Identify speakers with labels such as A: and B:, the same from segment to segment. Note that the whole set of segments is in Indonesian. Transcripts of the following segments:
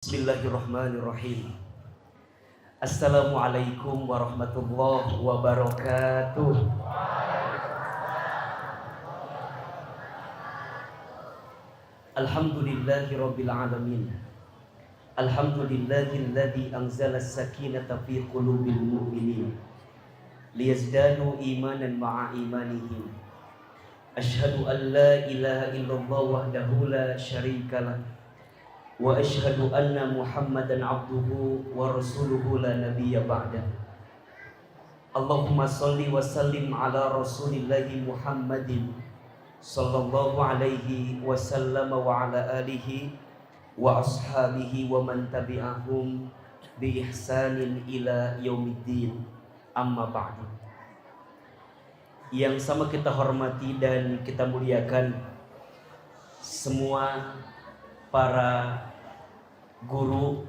A: Bismillahirrahmanirrahim. Assalamualaikum warahmatullahi wabarakatuh. Alhamdulillahi rabbil alamin. Alhamdulillahilladzi anzala as-sakinata fi qulubil mu'minin liyazdadu imanan ma'a imanihim. Asyhadu an la ilaha illallah wahdahu la syarikalah wa asyhadu anna Muhammadan abduhu wa rasuluhu la nabiyya ba'dah. Allahumma shalli wa sallim ala rasulillahi Muhammadin sallallahu alaihi wasallam wa ala alihi wa ashabihi wa man tabi'ahum bi ihsanin ila yaumiddin. Amma ba'du. Yang sama kita hormati dan kita muliakan semua para guru,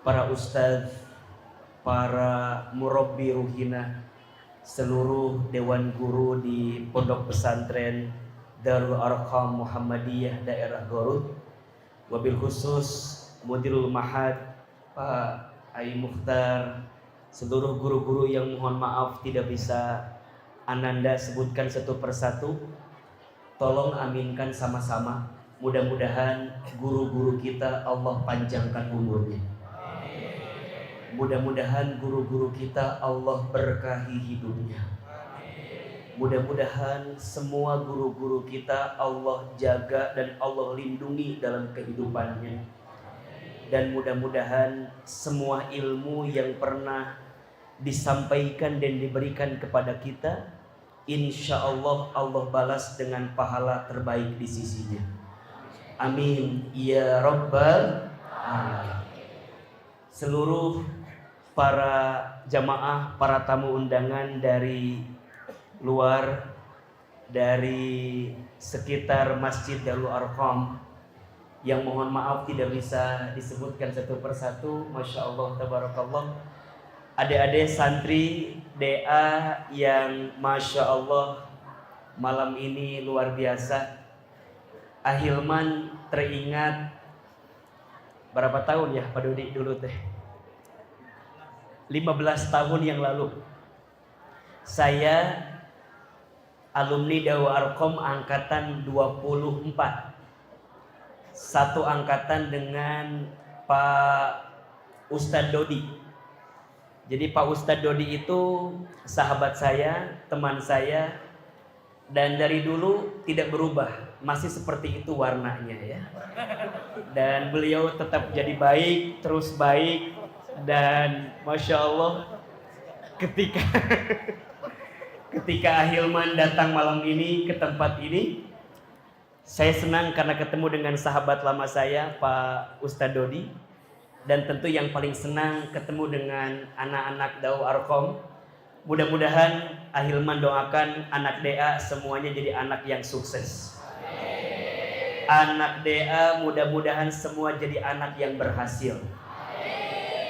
A: para ustadz, para murabbi ruhina, seluruh dewan guru di Pondok Pesantren Darul Arqam Muhammadiyah daerah Garut, wabil khusus Mudirul Mahad Pak Ai Mukhtar, seluruh guru-guru yang mohon maaf tidak bisa Ananda sebutkan satu persatu, tolong aminkan sama-sama. Mudah-mudahan guru-guru kita Allah panjangkan umurnya. Mudah-mudahan guru-guru kita Allah berkahi hidupnya. Mudah-mudahan semua guru-guru kita Allah jaga dan Allah lindungi dalam kehidupannya. Dan mudah-mudahan semua ilmu yang pernah disampaikan dan diberikan kepada kita, insya Allah Allah balas dengan pahala terbaik di sisinya. Amin ya rabbal alamin. Seluruh para jamaah, para tamu undangan dari luar, dari sekitar Masjid Darul Arqam yang mohon maaf tidak bisa disebutkan satu persatu, masya Allah tabarakallah. Adik-adik santri DA yang masya Allah malam ini luar biasa. Ahilman teringat berapa tahun ya Pak Dodi dulu teh? 15 tahun yang lalu saya alumni Darul Arqam angkatan 24, satu angkatan dengan Pak Ustadz Dodi. Jadi Pak Ustadz Dodi itu sahabat saya, teman saya, dan dari dulu tidak berubah, masih seperti itu warnanya ya. Dan beliau tetap jadi baik, terus baik, dan masya Allah ketika Ahilman datang malam ini ke tempat ini, saya senang karena ketemu dengan sahabat lama saya Pak Ustadz Dodi, dan tentu yang paling senang ketemu dengan anak-anak Darul Arqam. Mudah-mudahan Ahilman doakan anak DA semuanya jadi anak yang sukses. Anak DA mudah-mudahan semua jadi anak yang berhasil.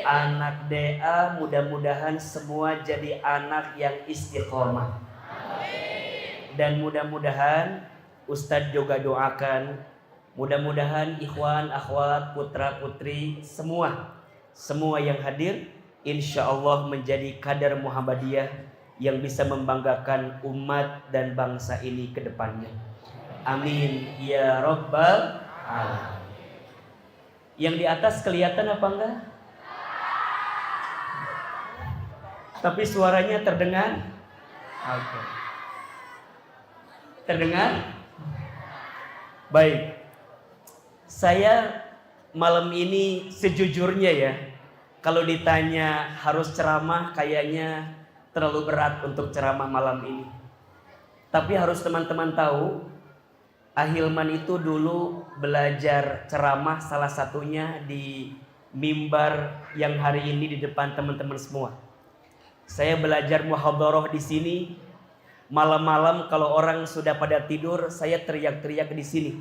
A: Anak DA mudah-mudahan semua jadi anak yang istiqomah. Dan mudah-mudahan Ustadz juga doakan, mudah-mudahan ikhwan, akhwat, putra putri semua yang hadir insya Allah menjadi kader Muhammadiyah yang bisa membanggakan umat dan bangsa ini ke depannya. Amin ya rabbal alamin. Yang di atas kelihatan apa enggak? Tapi suaranya terdengar? Oke. Terdengar? Baik. Saya malam ini sejujurnya ya, kalau ditanya harus ceramah kayaknya terlalu berat untuk ceramah malam ini. Tapi harus teman-teman tahu, Ahilman itu dulu belajar ceramah salah satunya di mimbar yang hari ini di depan teman-teman semua. Saya belajar muhadharah di sini. Malam-malam kalau orang sudah pada tidur, saya teriak-teriak di sini.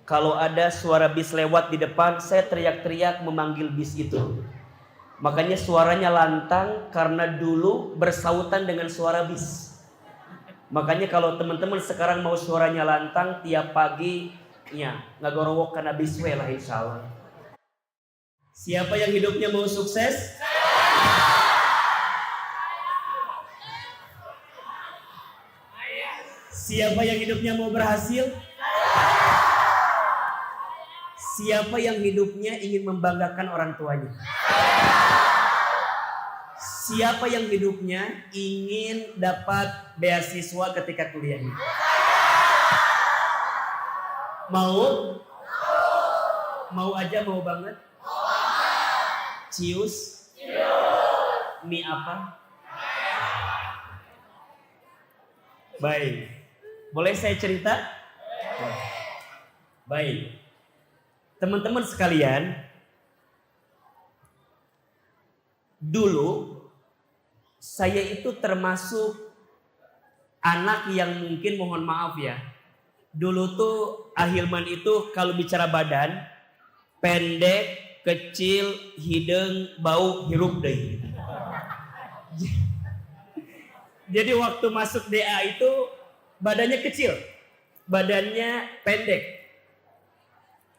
A: Kalau ada suara bis lewat di depan, saya teriak-teriak memanggil bis itu. Makanya suaranya lantang karena dulu bersautan dengan suara bis. Makanya kalau teman-teman sekarang mau suaranya lantang tiap pagi, ya ngagorowok karena bis we lah insya Allah. Siapa yang hidupnya mau sukses? Siapa yang hidupnya mau berhasil? Siapa yang hidupnya ingin membanggakan orang tuanya? Siapa yang hidupnya ingin dapat beasiswa ketika kuliah? Mau? Mau aja, mau banget? Cius? Mie apa? Baik. Boleh saya cerita? Baik. Teman-teman sekalian, dulu saya itu termasuk anak yang mungkin, mohon maaf ya, dulu tuh Ahilman itu kalau bicara badan pendek, kecil, hidung, bau, hirup deh. Jadi waktu masuk DA itu badannya kecil, badannya pendek.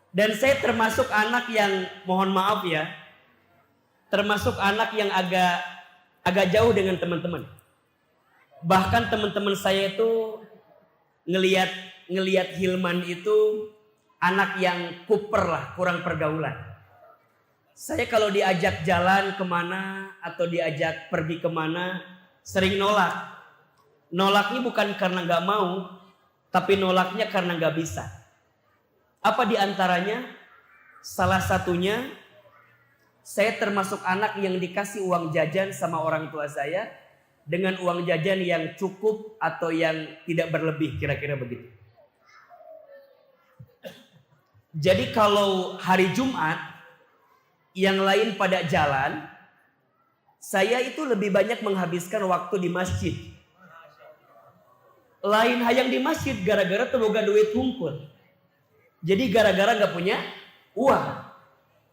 A: Dan saya termasuk anak yang, mohon maaf ya, termasuk anak yang agak jauh dengan teman-teman. Bahkan teman-teman saya itu ngelihat Hilman itu anak yang kuper lah, kurang pergaulan. Saya kalau diajak jalan kemana atau diajak pergi kemana sering nolak. Nolaknya bukan karena gak mau, tapi nolaknya karena gak bisa. Apa diantaranya? Salah satunya, saya termasuk anak yang dikasih uang jajan sama orang tua saya dengan uang jajan yang cukup atau yang tidak berlebih, kira-kira begitu. Jadi kalau hari Jumat yang lain pada jalan, saya itu lebih banyak menghabiskan waktu di masjid. Lain hayang di masjid gara-gara temoga duit hunkul. Jadi gara-gara gak punya uang.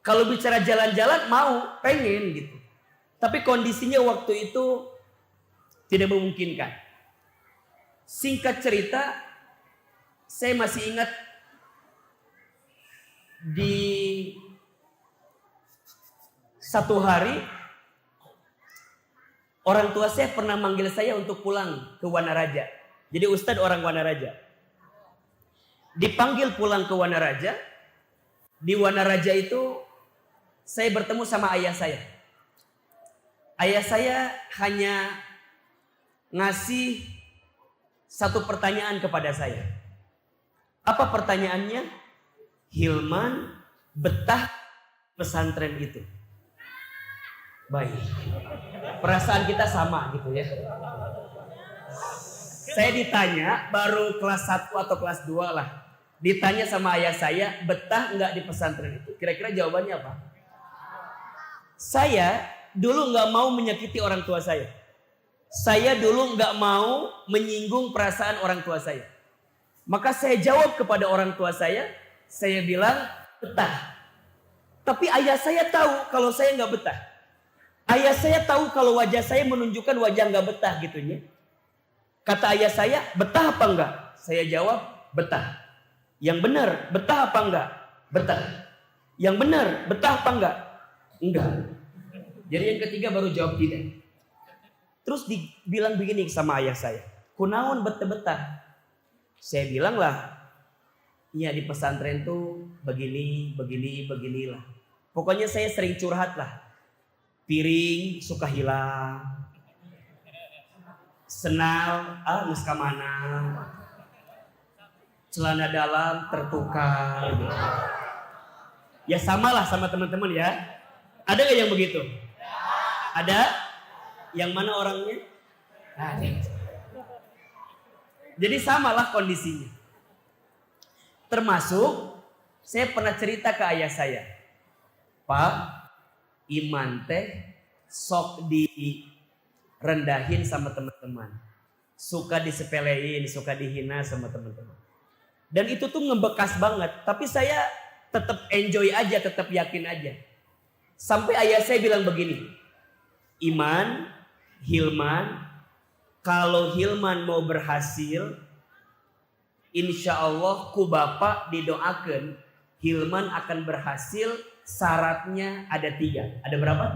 A: Kalau bicara jalan-jalan mau, pengen gitu. Tapi kondisinya waktu itu tidak memungkinkan. Singkat cerita, saya masih ingat di satu hari orang tua saya pernah manggil saya untuk pulang ke Wanaraja. Jadi Ustadz orang Wanaraja. Dipanggil pulang ke Wanaraja. Di Wanaraja itu saya bertemu sama ayah saya. Ayah saya hanya ngasih satu pertanyaan kepada saya. Apa pertanyaannya? Hilman betah pesantren itu. Baik. Perasaan kita sama gitu ya. Saya ditanya baru kelas 1 atau kelas 2 lah. Ditanya sama ayah saya, betah enggak di pesantren itu? Kira-kira jawabannya apa? Saya dulu enggak mau menyakiti orang tua saya. Saya dulu enggak mau menyinggung perasaan orang tua saya. Maka saya jawab kepada orang tua saya bilang betah. Tapi ayah saya tahu kalau saya enggak betah. Ayah saya tahu kalau wajah saya menunjukkan wajah enggak betah gitunya. Kata ayah saya, betah apa enggak? Saya jawab, betah. Yang benar, betah apa enggak? Betah. Yang benar, betah apa enggak? Enggak. Jadi yang ketiga baru jawab tidak. Terus dibilang begini sama ayah saya, kunaon betah-betah? Saya bilang lah, ya di pesantren tuh beginilah. Pokoknya saya sering curhat lah. Piring suka hilang. Senal, nges kamana. Celana dalam tertukar. Ya samalah sama teman-teman ya. Ada gak yang begitu? Ada? Yang mana orangnya? Ada. Jadi samalah kondisinya. Termasuk saya pernah cerita ke ayah saya. Pak, iman teh sok direndahin sama teman-teman. Suka disepelein, suka dihina sama teman-teman. Dan itu tuh ngebekas banget. Tapi saya tetap enjoy aja, tetap yakin aja. Sampai ayah saya bilang begini. Iman, Hilman, kalau Hilman mau berhasil, insya Allah ku bapak didoakan Hilman akan berhasil syaratnya ada 3. Ada berapa?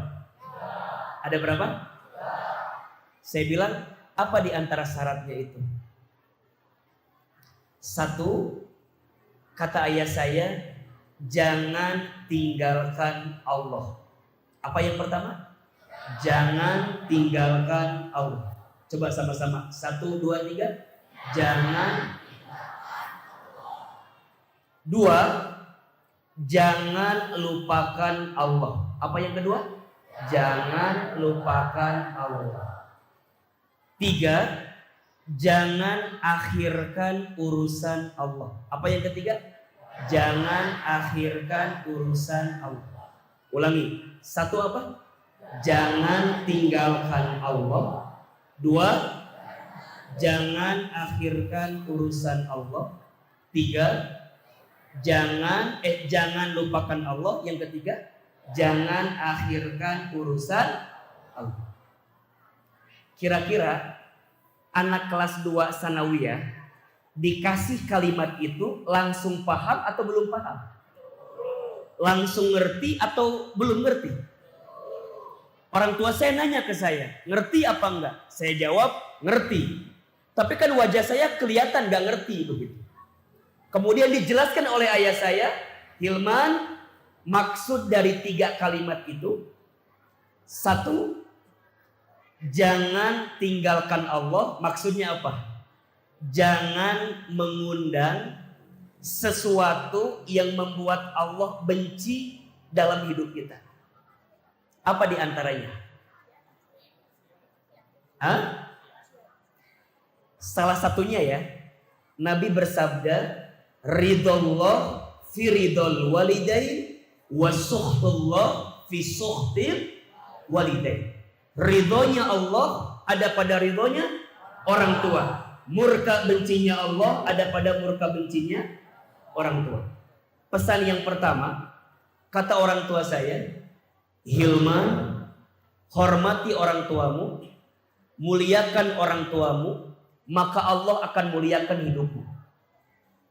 A: Ada berapa? Saya bilang, apa di antara syaratnya itu? 1, kata ayah saya, jangan tinggalkan Allah. Apa yang pertama? Jangan tinggalkan Allah. Coba sama-sama. 1, 2, 3. Jangan. 2, jangan lupakan Allah. Apa yang kedua? Jangan lupakan Allah. 3, jangan akhirkan urusan Allah. Apa yang ketiga? Jangan akhirkan urusan Allah. Ulangi. 1 apa? Jangan tinggalkan Allah. 2, jangan akhirkan urusan Allah. 3, jangan lupakan Allah. Yang ketiga, jangan akhirkan urusan Allah. Kira-kira anak kelas 2 sanawiyah dikasih kalimat itu langsung paham atau belum paham? Langsung ngerti atau belum ngerti? Orang tua saya nanya ke saya, ngerti apa enggak? Saya jawab, ngerti. Tapi kan wajah saya kelihatan gak ngerti begitu. Kemudian dijelaskan oleh ayah saya, Hilman, maksud dari 3 kalimat itu, 1, jangan tinggalkan Allah. Maksudnya apa? Jangan mengundang sesuatu yang membuat Allah benci dalam hidup kita. Apa di antaranya? Salah satunya ya, Nabi bersabda, ridhollah fi ridhol walidain wa sukhtullah fi sukhtil walidain. Ridhonya Allah ada pada ridhonya orang tua. Murka bencinya Allah ada pada murka bencinya orang tua. Pesan yang pertama, kata orang tua saya, Hilman, hormati orang tuamu, muliakan orang tuamu, maka Allah akan muliakan hidupmu.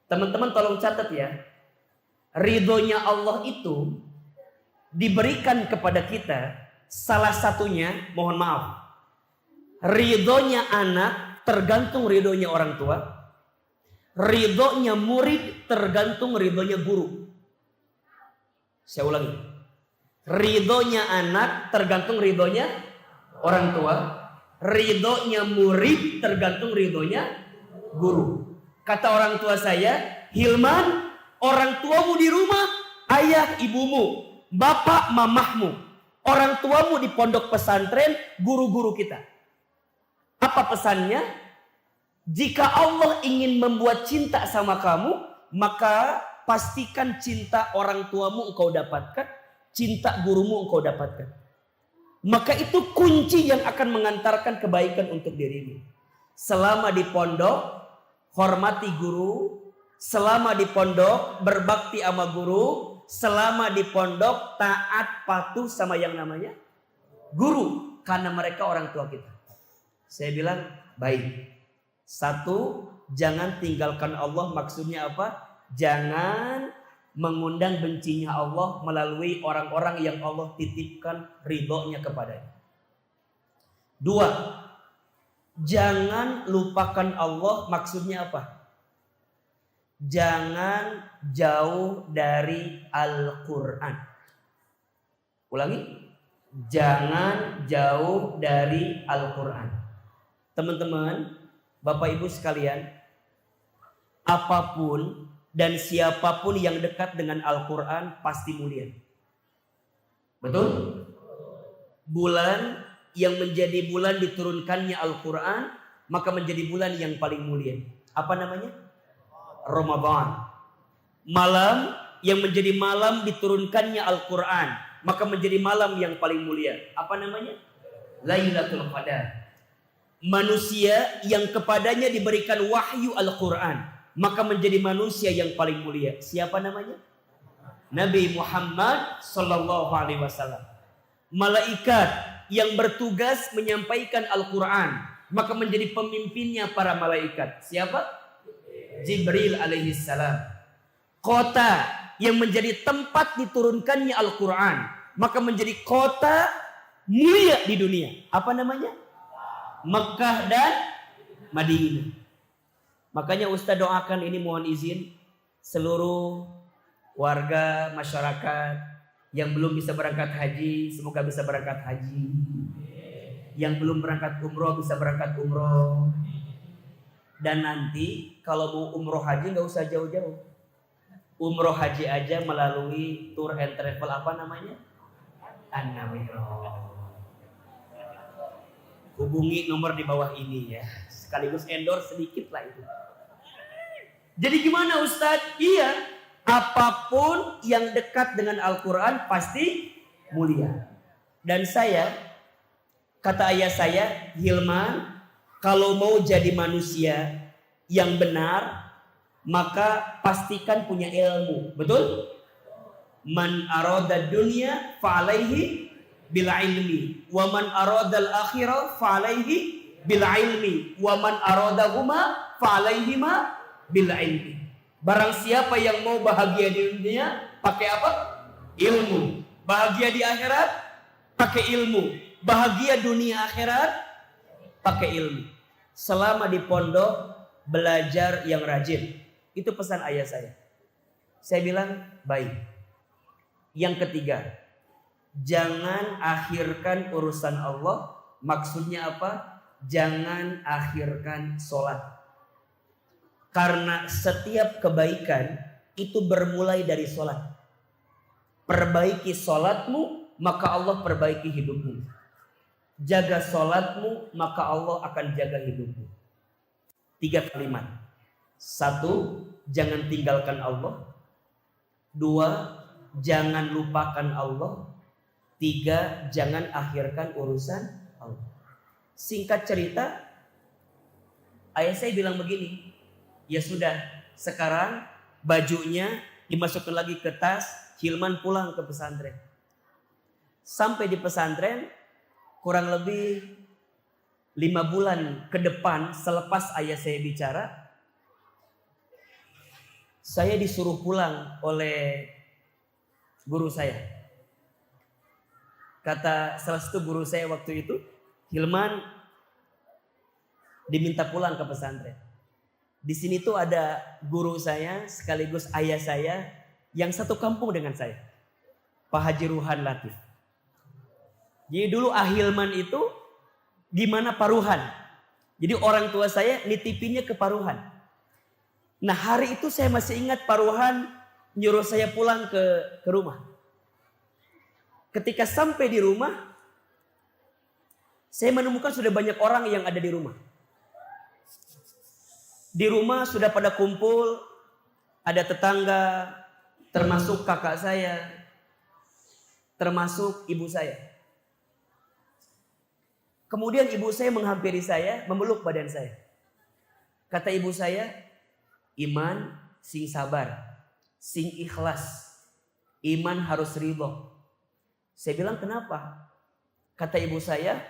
A: Teman-teman tolong catat ya, ridhonya Allah itu diberikan kepada kita. Salah satunya, mohon maaf, ridhonya anak tergantung ridhonya orang tua, ridhonya murid tergantung ridhonya guru. Saya ulangi, ridhonya anak tergantung ridhonya orang tua, ridhonya murid tergantung ridhonya guru. Kata orang tua saya, Hilman, orang tuamu di rumah, ayah ibumu, bapak mamahmu, orang tuamu di pondok pesantren, guru-guru kita. Apa pesannya? Jika Allah ingin membuat cinta sama kamu, maka pastikan cinta orang tuamu engkau dapatkan, cinta gurumu engkau dapatkan. Maka itu kunci yang akan mengantarkan kebaikan untuk dirimu. Selama di pondok, hormati guru. Selama di pondok, berbakti sama guru. Selama di pondok, taat patuh sama yang namanya guru. Karena mereka orang tua kita. Saya bilang, baik. 1, jangan tinggalkan Allah. Maksudnya apa? Jangan mengundang bencinya Allah melalui orang-orang yang Allah titipkan ridhonya kepadanya. 2, jangan lupakan Allah. Maksudnya apa? Jangan jauh dari Al-Quran. Ulangi, jangan jauh dari Al-Quran. Teman-teman, Bapak Ibu sekalian, apapun dan siapapun yang dekat dengan Al-Quran pasti mulia. Betul? Bulan yang menjadi bulan diturunkannya Al-Quran, maka menjadi bulan yang paling mulia. Apa namanya? Ramadan. Malam yang menjadi malam diturunkannya Al-Quran, maka menjadi malam yang paling mulia. Apa namanya? Lailatul Qadar. Manusia yang kepadanya diberikan wahyu Al-Quran, maka menjadi manusia yang paling mulia. Siapa namanya? Nabi Muhammad Sallallahu Alaihi Wasallam. Malaikat yang bertugas menyampaikan Al-Quran, maka menjadi pemimpinnya para malaikat. Siapa? Jibril alaihi salam. Kota yang menjadi tempat diturunkannya Al-Quran, maka menjadi kota mulia di dunia. Apa namanya? Mekah dan Madinah. Makanya Ustaz doakan ini, mohon izin seluruh warga masyarakat yang belum bisa berangkat haji, semoga bisa berangkat haji. Yang belum berangkat umroh bisa berangkat umroh. Dan nanti kalau mau umroh haji nggak usah jauh-jauh. Umroh haji aja melalui tour and travel apa namanya? An-Namiro. Hubungi nomor di bawah ini ya. Sekaligus endorse sedikit lah itu. Jadi gimana Ustadz? Iya, apapun yang dekat dengan Al-Quran pasti mulia. Dan saya, kata ayah saya, Hilman, kalau mau jadi manusia yang benar, maka pastikan punya ilmu. Betul? Man arada dunya fa'alaihi bil ilmi, wa man arada al akhirah fa'alaihi bil ilmi, wa man aradahuma fa'alaihima bil ilmi. Barang siapa yang mau bahagia di dunia, pakai apa? Ilmu. Bahagia di akhirat, pakai ilmu. Bahagia dunia akhirat, pakai ilmu. Selama di pondok, belajar yang rajin. Itu pesan ayah saya. Saya bilang, baik. Yang ketiga, jangan akhirkan urusan Allah. Maksudnya apa? Jangan akhirkan sholat. Karena setiap kebaikan itu bermulai dari sholat. Perbaiki sholatmu, maka Allah perbaiki hidupmu. Jaga sholatmu, maka Allah akan jaga hidupmu. 3 kalimat. 1, jangan tinggalkan Allah. 2, jangan lupakan Allah. 3, jangan akhirkan urusan Allah. Singkat cerita, ayah saya bilang begini. Ya sudah, sekarang bajunya dimasukkan lagi ke tas, Hilman pulang ke pesantren. Sampai di pesantren, kurang lebih 5 bulan ke depan selepas ayah saya bicara, saya disuruh pulang oleh guru saya. Kata salah satu guru saya waktu itu, Hilman diminta pulang ke pesantren. Di sini tuh ada guru saya sekaligus ayah saya yang satu kampung dengan saya, Pak Haji Ruhan Latif. Jadi dulu Ahilman itu gimana Paruhan. Jadi orang tua saya nitipinnya ke Paruhan. Nah hari itu saya masih ingat Paruhan nyuruh saya pulang ke rumah. Ketika sampai di rumah, saya menemukan sudah banyak orang yang ada di rumah. Di rumah sudah pada kumpul, ada tetangga, termasuk kakak saya, termasuk ibu saya. Kemudian ibu saya menghampiri saya, memeluk badan saya. Kata ibu saya, iman sing sabar, sing ikhlas, iman harus ridho. Saya bilang kenapa? Kata ibu saya,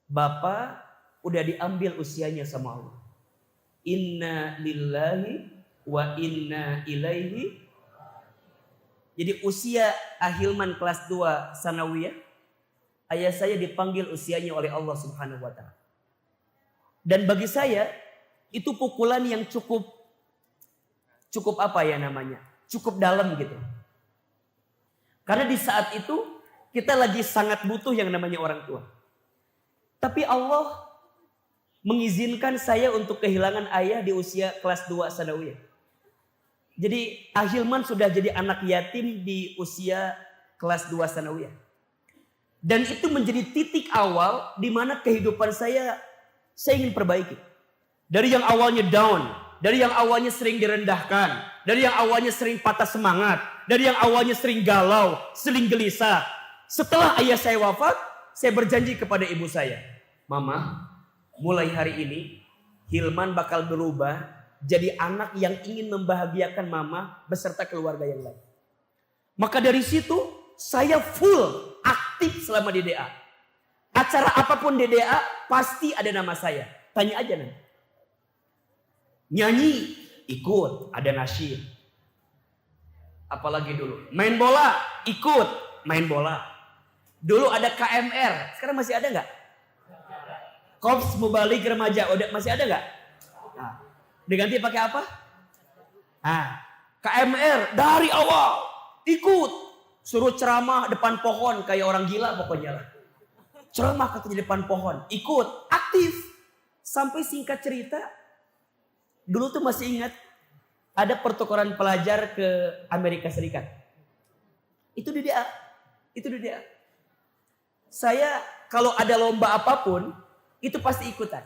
A: bapak udah diambil usianya sama Allah. Inna lillahi wa inna ilaihi. Jadi usia Ahilman kelas 2 sanawiyah, ayah saya dipanggil usianya oleh Allah Subhanahu wa taala. Dan bagi saya itu pukulan yang cukup apa ya namanya? Cukup dalam gitu. Karena di saat itu kita lagi sangat butuh yang namanya orang tua. Tapi Allah mengizinkan saya untuk kehilangan ayah di usia kelas 2 sanawiyah. Jadi Ahilman sudah jadi anak yatim di usia kelas 2 sanawiyah. Dan itu menjadi titik awal di mana kehidupan saya ingin perbaiki. Dari yang awalnya down, dari yang awalnya sering direndahkan, dari yang awalnya sering patah semangat, dari yang awalnya sering galau, sering gelisah. Setelah ayah saya wafat, saya berjanji kepada ibu saya, Mama, mulai hari ini Hilman bakal berubah jadi anak yang ingin membahagiakan mama beserta keluarga yang lain. Maka dari situ saya full aktif selama di DA. Acara apapun di DA pasti ada nama saya. Tanya aja nanti. Nyanyi ikut, ada nasyid. Apalagi dulu. Main bola, ikut main bola. Dulu ada KMR, sekarang masih ada nggak? Korps Mubalik Remaja, udah masih ada nggak? Nah, diganti pakai apa? Nah, KMR dari awal ikut, suruh ceramah depan pohon kayak orang gila pokoknya lah. Ceramah katanya depan pohon, ikut, aktif. Sampai singkat cerita, dulu tuh masih ingat ada pertukaran pelajar ke Amerika Serikat. Itu di DA, itu di DA. Saya kalau ada lomba apapun, itu pasti ikutan.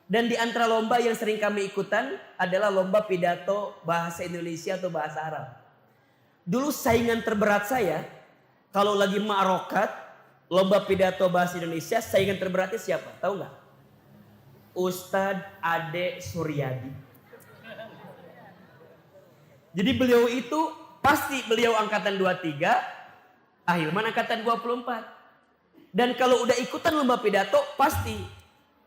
A: Dan di antara lomba yang sering kami ikutan adalah lomba pidato bahasa Indonesia atau bahasa Arab. Dulu saingan terberat saya, kalau lagi ma'rokat, lomba pidato bahasa Indonesia, saingan terberatnya siapa? Tahu nggak? Ustadz Ade Suryadi. Jadi beliau itu pasti beliau angkatan 23, Ahilman angkatan 24. Dan kalau udah ikutan lomba pidato pasti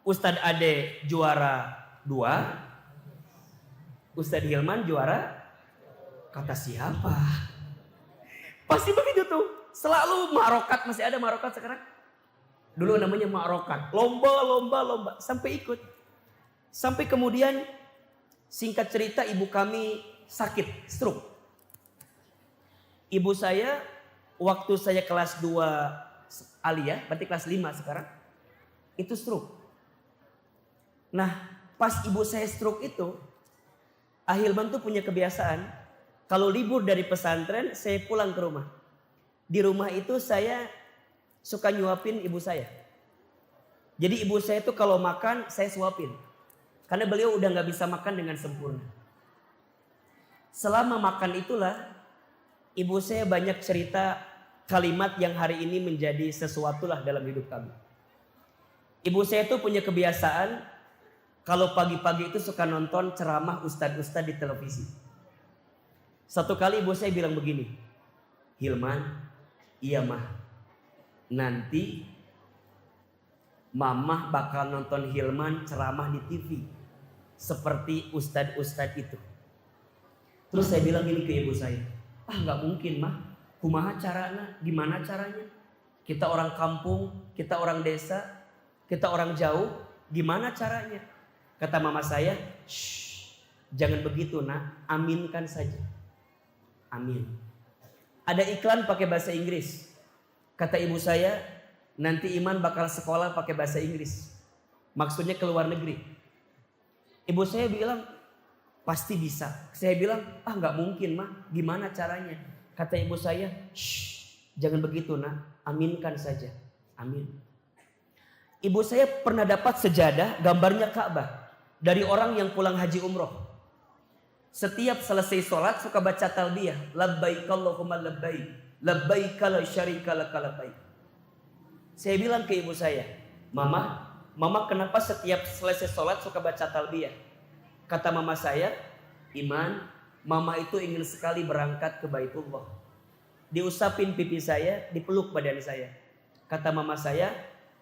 A: Ustadz Ade juara 2, Ustadz Hilman juara kata siapa? Pasti begitu tuh. Selalu ma'rokat, masih ada ma'rokat sekarang? Dulu namanya ma'rokat. Lomba sampai ikut. Sampai kemudian singkat cerita ibu kami sakit, stroke. Ibu saya waktu saya kelas 2 aliyah, berarti kelas 5 sekarang, itu stroke. Nah, pas ibu saya stroke itu, Ahilman tuh punya kebiasaan, kalau libur dari pesantren, saya pulang ke rumah. Di rumah itu saya suka nyuapin ibu saya. Jadi ibu saya tuh kalau makan, saya suapin. Karena beliau udah gak bisa makan dengan sempurna. Selama makan itulah, ibu saya banyak cerita kalimat yang hari ini menjadi sesuatu lah dalam hidup kami. Ibu saya tuh punya kebiasaan, kalau pagi-pagi itu suka nonton ceramah ustadz-ustadz di televisi. Satu kali ibu saya bilang begini, Hilman, iya mah, nanti mamah bakal nonton Hilman ceramah di TV. Seperti ustadz-ustadz itu. Terus saya bilang gini ke ibu saya, gak mungkin mah, kumaha caranya, gimana caranya? Kita orang kampung, kita orang desa, kita orang jauh, gimana caranya? Kata mama saya, shh, jangan begitu nak, aminkan saja. Amin. Ada iklan pakai bahasa Inggris. Kata ibu saya, nanti Iman bakal sekolah pakai bahasa Inggris. Maksudnya ke luar negeri. Ibu saya bilang, pasti bisa. Saya bilang, gak mungkin mah, gimana caranya? Kata ibu saya, shh, jangan begitu nak, aminkan saja. Amin. Ibu saya pernah dapat sejadah gambarnya Ka'bah. Dari orang yang pulang haji umroh. Setiap selesai sholat suka baca talbiyah. Labbaik Allahumma labbaik. Labbaik la syarika laka labbaik. Saya bilang ke ibu saya, Mama kenapa setiap selesai sholat suka baca talbiyah? Kata mama saya, Iman, mama itu ingin sekali berangkat ke Baitullah. Diusapin pipi saya, dipeluk badan saya. Kata mama saya,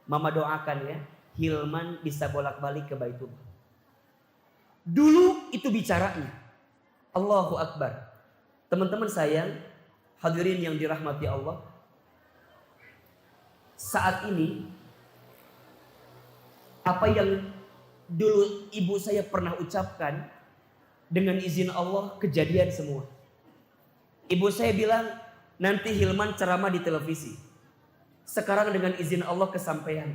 A: mama doakan ya, Hilman bisa bolak-balik ke Baitullah. Dulu itu bicaranya. Allahu Akbar. Teman-teman sayang, hadirin yang dirahmati Allah. Saat ini, apa yang dulu ibu saya pernah ucapkan, dengan izin Allah kejadian semua. Ibu saya bilang, nanti Hilman ceramah di televisi. Sekarang dengan izin Allah kesampaian.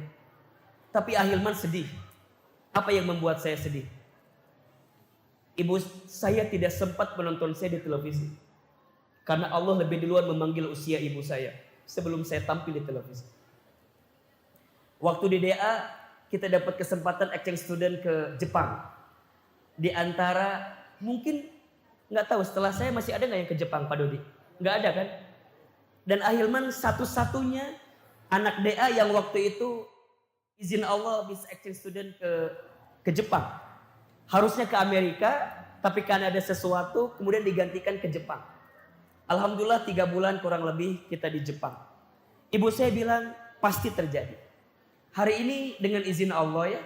A: Tapi Ahilman sedih. Apa yang membuat saya sedih? Ibu saya tidak sempat menonton saya di televisi. Karena Allah lebih duluan memanggil usia ibu saya sebelum saya tampil di televisi. Waktu di DA kita dapat kesempatan exchange student ke Jepang. Di antara mungkin nggak tahu setelah saya masih ada nggak yang ke Jepang, Pak Dodi? Nggak ada kan? Dan Ahilman satu-satunya anak DA yang waktu itu izin Allah bisa exchange student ke Jepang. Harusnya ke Amerika, tapi karena ada sesuatu kemudian digantikan ke Jepang. Alhamdulillah 3 bulan kurang lebih kita di Jepang. Ibu saya bilang pasti terjadi. Hari ini dengan izin Allah ya,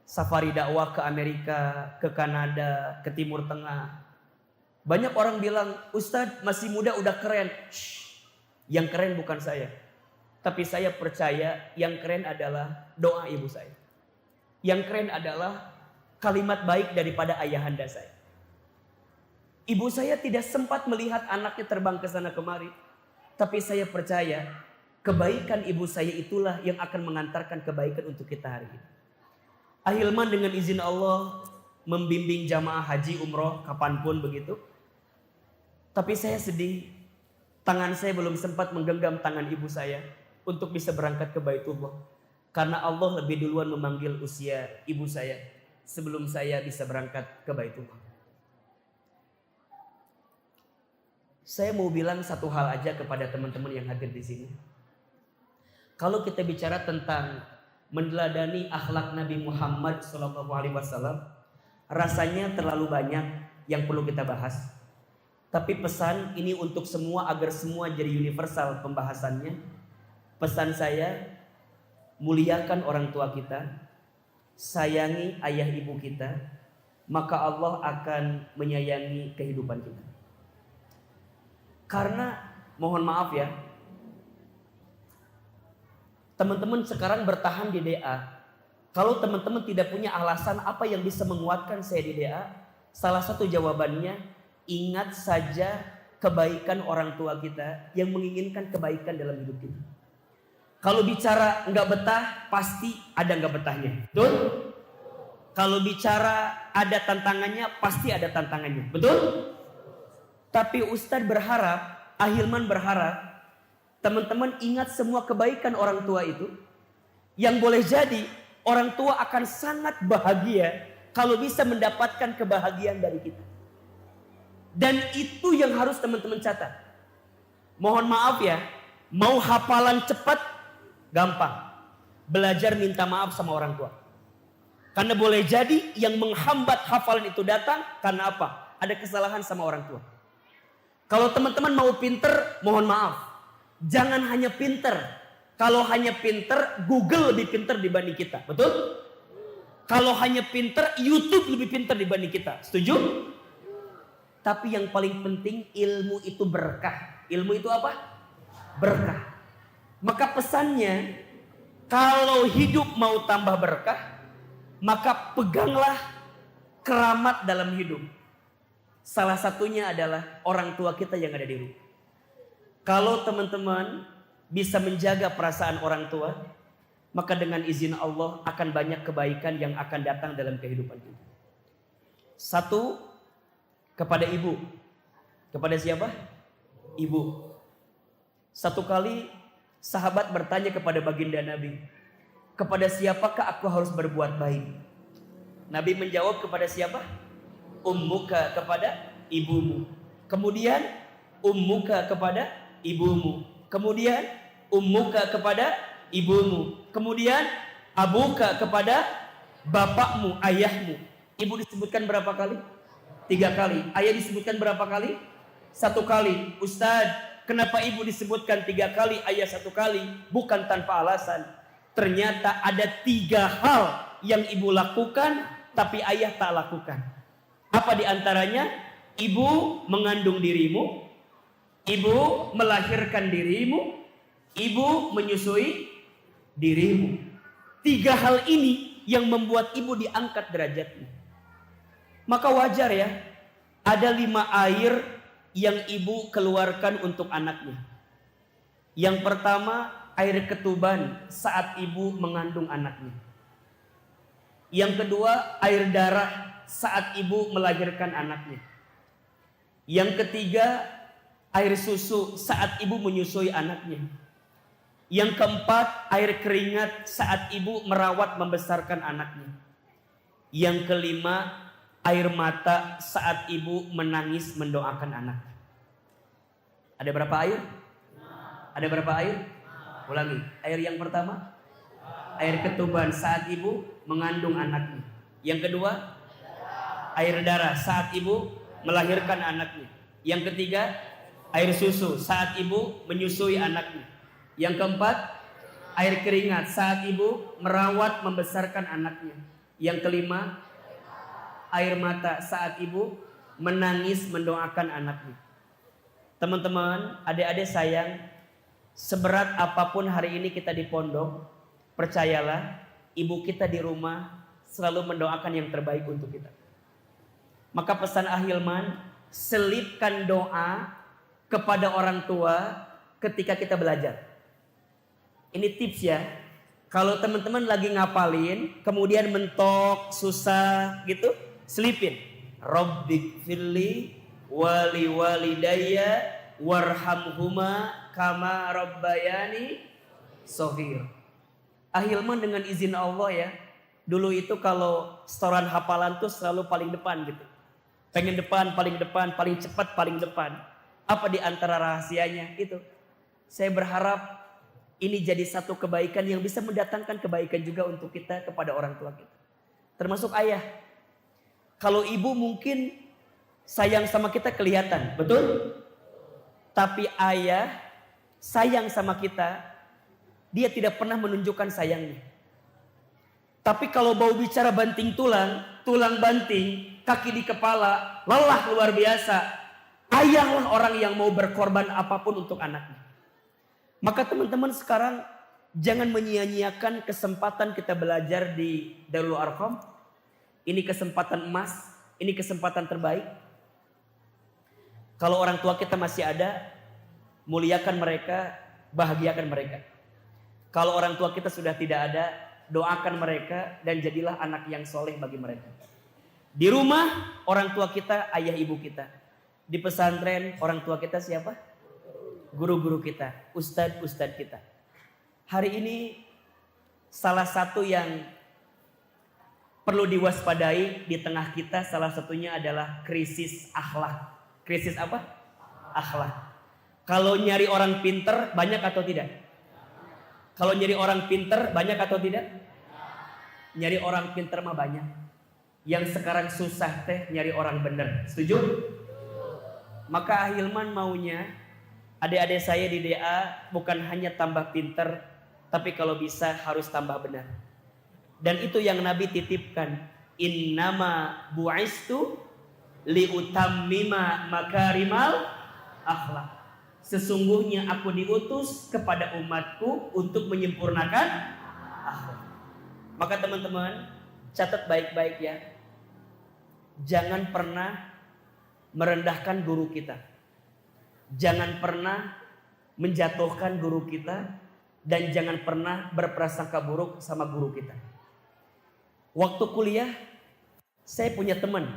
A: safari dakwah ke Amerika, ke Kanada, ke Timur Tengah. Banyak orang bilang, Ustadz masih muda udah keren. Shh, yang keren bukan saya. Tapi saya percaya yang keren adalah doa ibu saya. Yang keren adalah kalimat baik daripada ayahanda saya. Ibu saya tidak sempat melihat anaknya terbang ke sana kemari. Tapi saya percaya kebaikan ibu saya itulah yang akan mengantarkan kebaikan untuk kita hari ini. Ahilman dengan izin Allah membimbing jamaah haji umroh kapanpun begitu. Tapi saya sedih, tangan saya belum sempat menggenggam tangan ibu saya untuk bisa berangkat ke Baitullah. Karena Allah lebih duluan memanggil usia ibu saya sebelum saya bisa berangkat ke Baitullah. Saya mau bilang satu hal aja kepada teman-teman yang hadir di sini. Kalau kita bicara tentang meneladani akhlak Nabi Muhammad SAW, rasanya terlalu banyak yang perlu kita bahas. Tapi pesan ini untuk semua agar semua jadi universal pembahasannya. Pesan saya, muliakan orang tua kita, sayangi ayah ibu kita, maka Allah akan menyayangi kehidupan kita. Karena mohon maaf ya, teman-teman sekarang bertahan di DA. Kalau teman-teman tidak punya alasan apa yang bisa menguatkan saya di DA, salah satu jawabannya, ingat saja kebaikan orang tua kita yang menginginkan kebaikan dalam hidup kita. Kalau bicara nggak betah, pasti ada nggak betahnya. Betul? Kalau bicara ada tantangannya, pasti ada tantangannya. Betul? Tapi Ustadz berharap, Ahilman berharap, teman-teman ingat semua kebaikan orang tua itu. Yang boleh jadi, orang tua akan sangat bahagia kalau bisa mendapatkan kebahagiaan dari kita. Dan itu yang harus teman-teman catat. Mohon maaf ya, mau hafalan cepat, gampang. Belajar minta maaf sama orang tua. Karena boleh jadi yang menghambat hafalan itu datang karena apa? Ada kesalahan sama orang tua. Kalau teman-teman mau pinter, mohon maaf. Jangan hanya pinter. Kalau hanya pinter, Google lebih pinter dibanding kita. Betul? Kalau hanya pinter, YouTube lebih pinter dibanding kita. Setuju? Tapi yang paling penting, ilmu itu berkah. Ilmu itu apa? Berkah. Maka pesannya, kalau hidup mau tambah berkah, maka peganglah keramat dalam hidup. Salah satunya adalah orang tua kita yang ada di rumah. Kalau teman-teman bisa menjaga perasaan orang tua, maka dengan izin Allah akan banyak kebaikan yang akan datang dalam kehidupan kita. Satu, kepada ibu. Kepada siapa? Ibu. Satu kali sahabat bertanya kepada baginda Nabi, kepada siapakah aku harus berbuat baik? Nabi menjawab, kepada siapa? Ummuka, kepada ibumu. Kemudian ummuka, kepada ibumu. Kemudian ummuka, kepada ibumu. Kemudian abuka, kepada bapakmu, ayahmu. Ibu disebutkan berapa kali? 3 kali. Ayah disebutkan berapa kali? 1 kali. Ustadz, kenapa ibu disebutkan 3 kali, ayah 1 kali? Bukan tanpa alasan. Ternyata ada 3 hal yang ibu lakukan, tapi ayah tak lakukan. Apa diantaranya? Ibu mengandung dirimu, ibu melahirkan dirimu, ibu menyusui dirimu. 3 hal ini yang membuat ibu diangkat derajatnya. Maka wajar ya, ada 5 air yang ibu keluarkan untuk anaknya. Yang pertama, air ketuban saat ibu mengandung anaknya. Yang kedua, air darah saat ibu melahirkan anaknya. Yang ketiga, air susu saat ibu menyusui anaknya. Yang keempat, air keringat saat ibu merawat membesarkan anaknya. Yang kelima, air mata saat ibu menangis mendoakan anak. Ada berapa air? Ada berapa air? Ulangi. Air yang pertama, air ketuban saat ibu mengandung anaknya. Yang kedua, air darah saat ibu melahirkan anaknya. Yang ketiga, air susu saat ibu menyusui anaknya. Yang keempat, air keringat saat ibu merawat membesarkan anaknya. Yang kelima, air mata saat ibu menangis mendoakan anaknya. Teman-teman, adik-adik sayang, seberat apapun hari ini kita di pondok, percayalah, ibu kita di rumah selalu mendoakan yang terbaik untuk kita. Maka pesan Ahilman, selipkan doa kepada orang tua ketika kita belajar. Ini tips ya. Kalau teman-teman lagi ngapalin, kemudian mentok, susah gitu, selipin. Rabbighfirli wali walidayya warhamhuma kama rabbayani shaghir. Ahilman dengan izin Allah ya. Dulu itu kalau setoran hafalan tuh selalu paling depan gitu. Pengen depan, paling cepat, paling depan. Apa di antara rahasianya itu? Saya berharap ini jadi satu kebaikan yang bisa mendatangkan kebaikan juga untuk kita kepada orang tua kita. Termasuk ayah. Kalau ibu mungkin sayang sama kita kelihatan, betul? Tapi ayah sayang sama kita, dia tidak pernah menunjukkan sayangnya. Tapi kalau bau bicara banting tulang, tulang banting, kaki di kepala, lelah luar biasa. Ayahlah orang yang mau berkorban apapun untuk anaknya. Maka teman-teman sekarang jangan menyia-nyiakan kesempatan kita belajar di Darul Arqam. Ini kesempatan emas, ini kesempatan terbaik. Kalau orang tua kita masih ada, muliakan mereka, bahagiakan mereka. Kalau orang tua kita sudah tidak ada, doakan mereka dan jadilah anak yang soleh bagi mereka. Di rumah orang tua kita, ayah ibu kita. Di pesantren orang tua kita siapa? Guru-guru kita, ustadz-ustadz kita. Hari ini salah satu yang perlu diwaspadai di tengah kita, salah satunya adalah krisis akhlak. Krisis apa? Akhlak. Kalau nyari orang pinter banyak atau tidak? Kalau nyari orang pinter banyak atau tidak? Nyari orang pinter mah banyak. Yang sekarang susah teh nyari orang bener. Setuju? Maka Ahilman maunya adik-adik saya di DA bukan hanya tambah pinter, tapi kalau bisa harus tambah benar. Dan itu yang Nabi titipkan. Innama bu'istu liutammima makarimal akhlak. Sesungguhnya aku diutus kepada umatku untuk menyempurnakan akhlak. Maka teman-teman catat baik-baik ya. Jangan pernah merendahkan guru kita. Jangan pernah menjatuhkan guru kita. Dan jangan pernah berprasangka buruk sama guru kita. Waktu kuliah saya punya teman.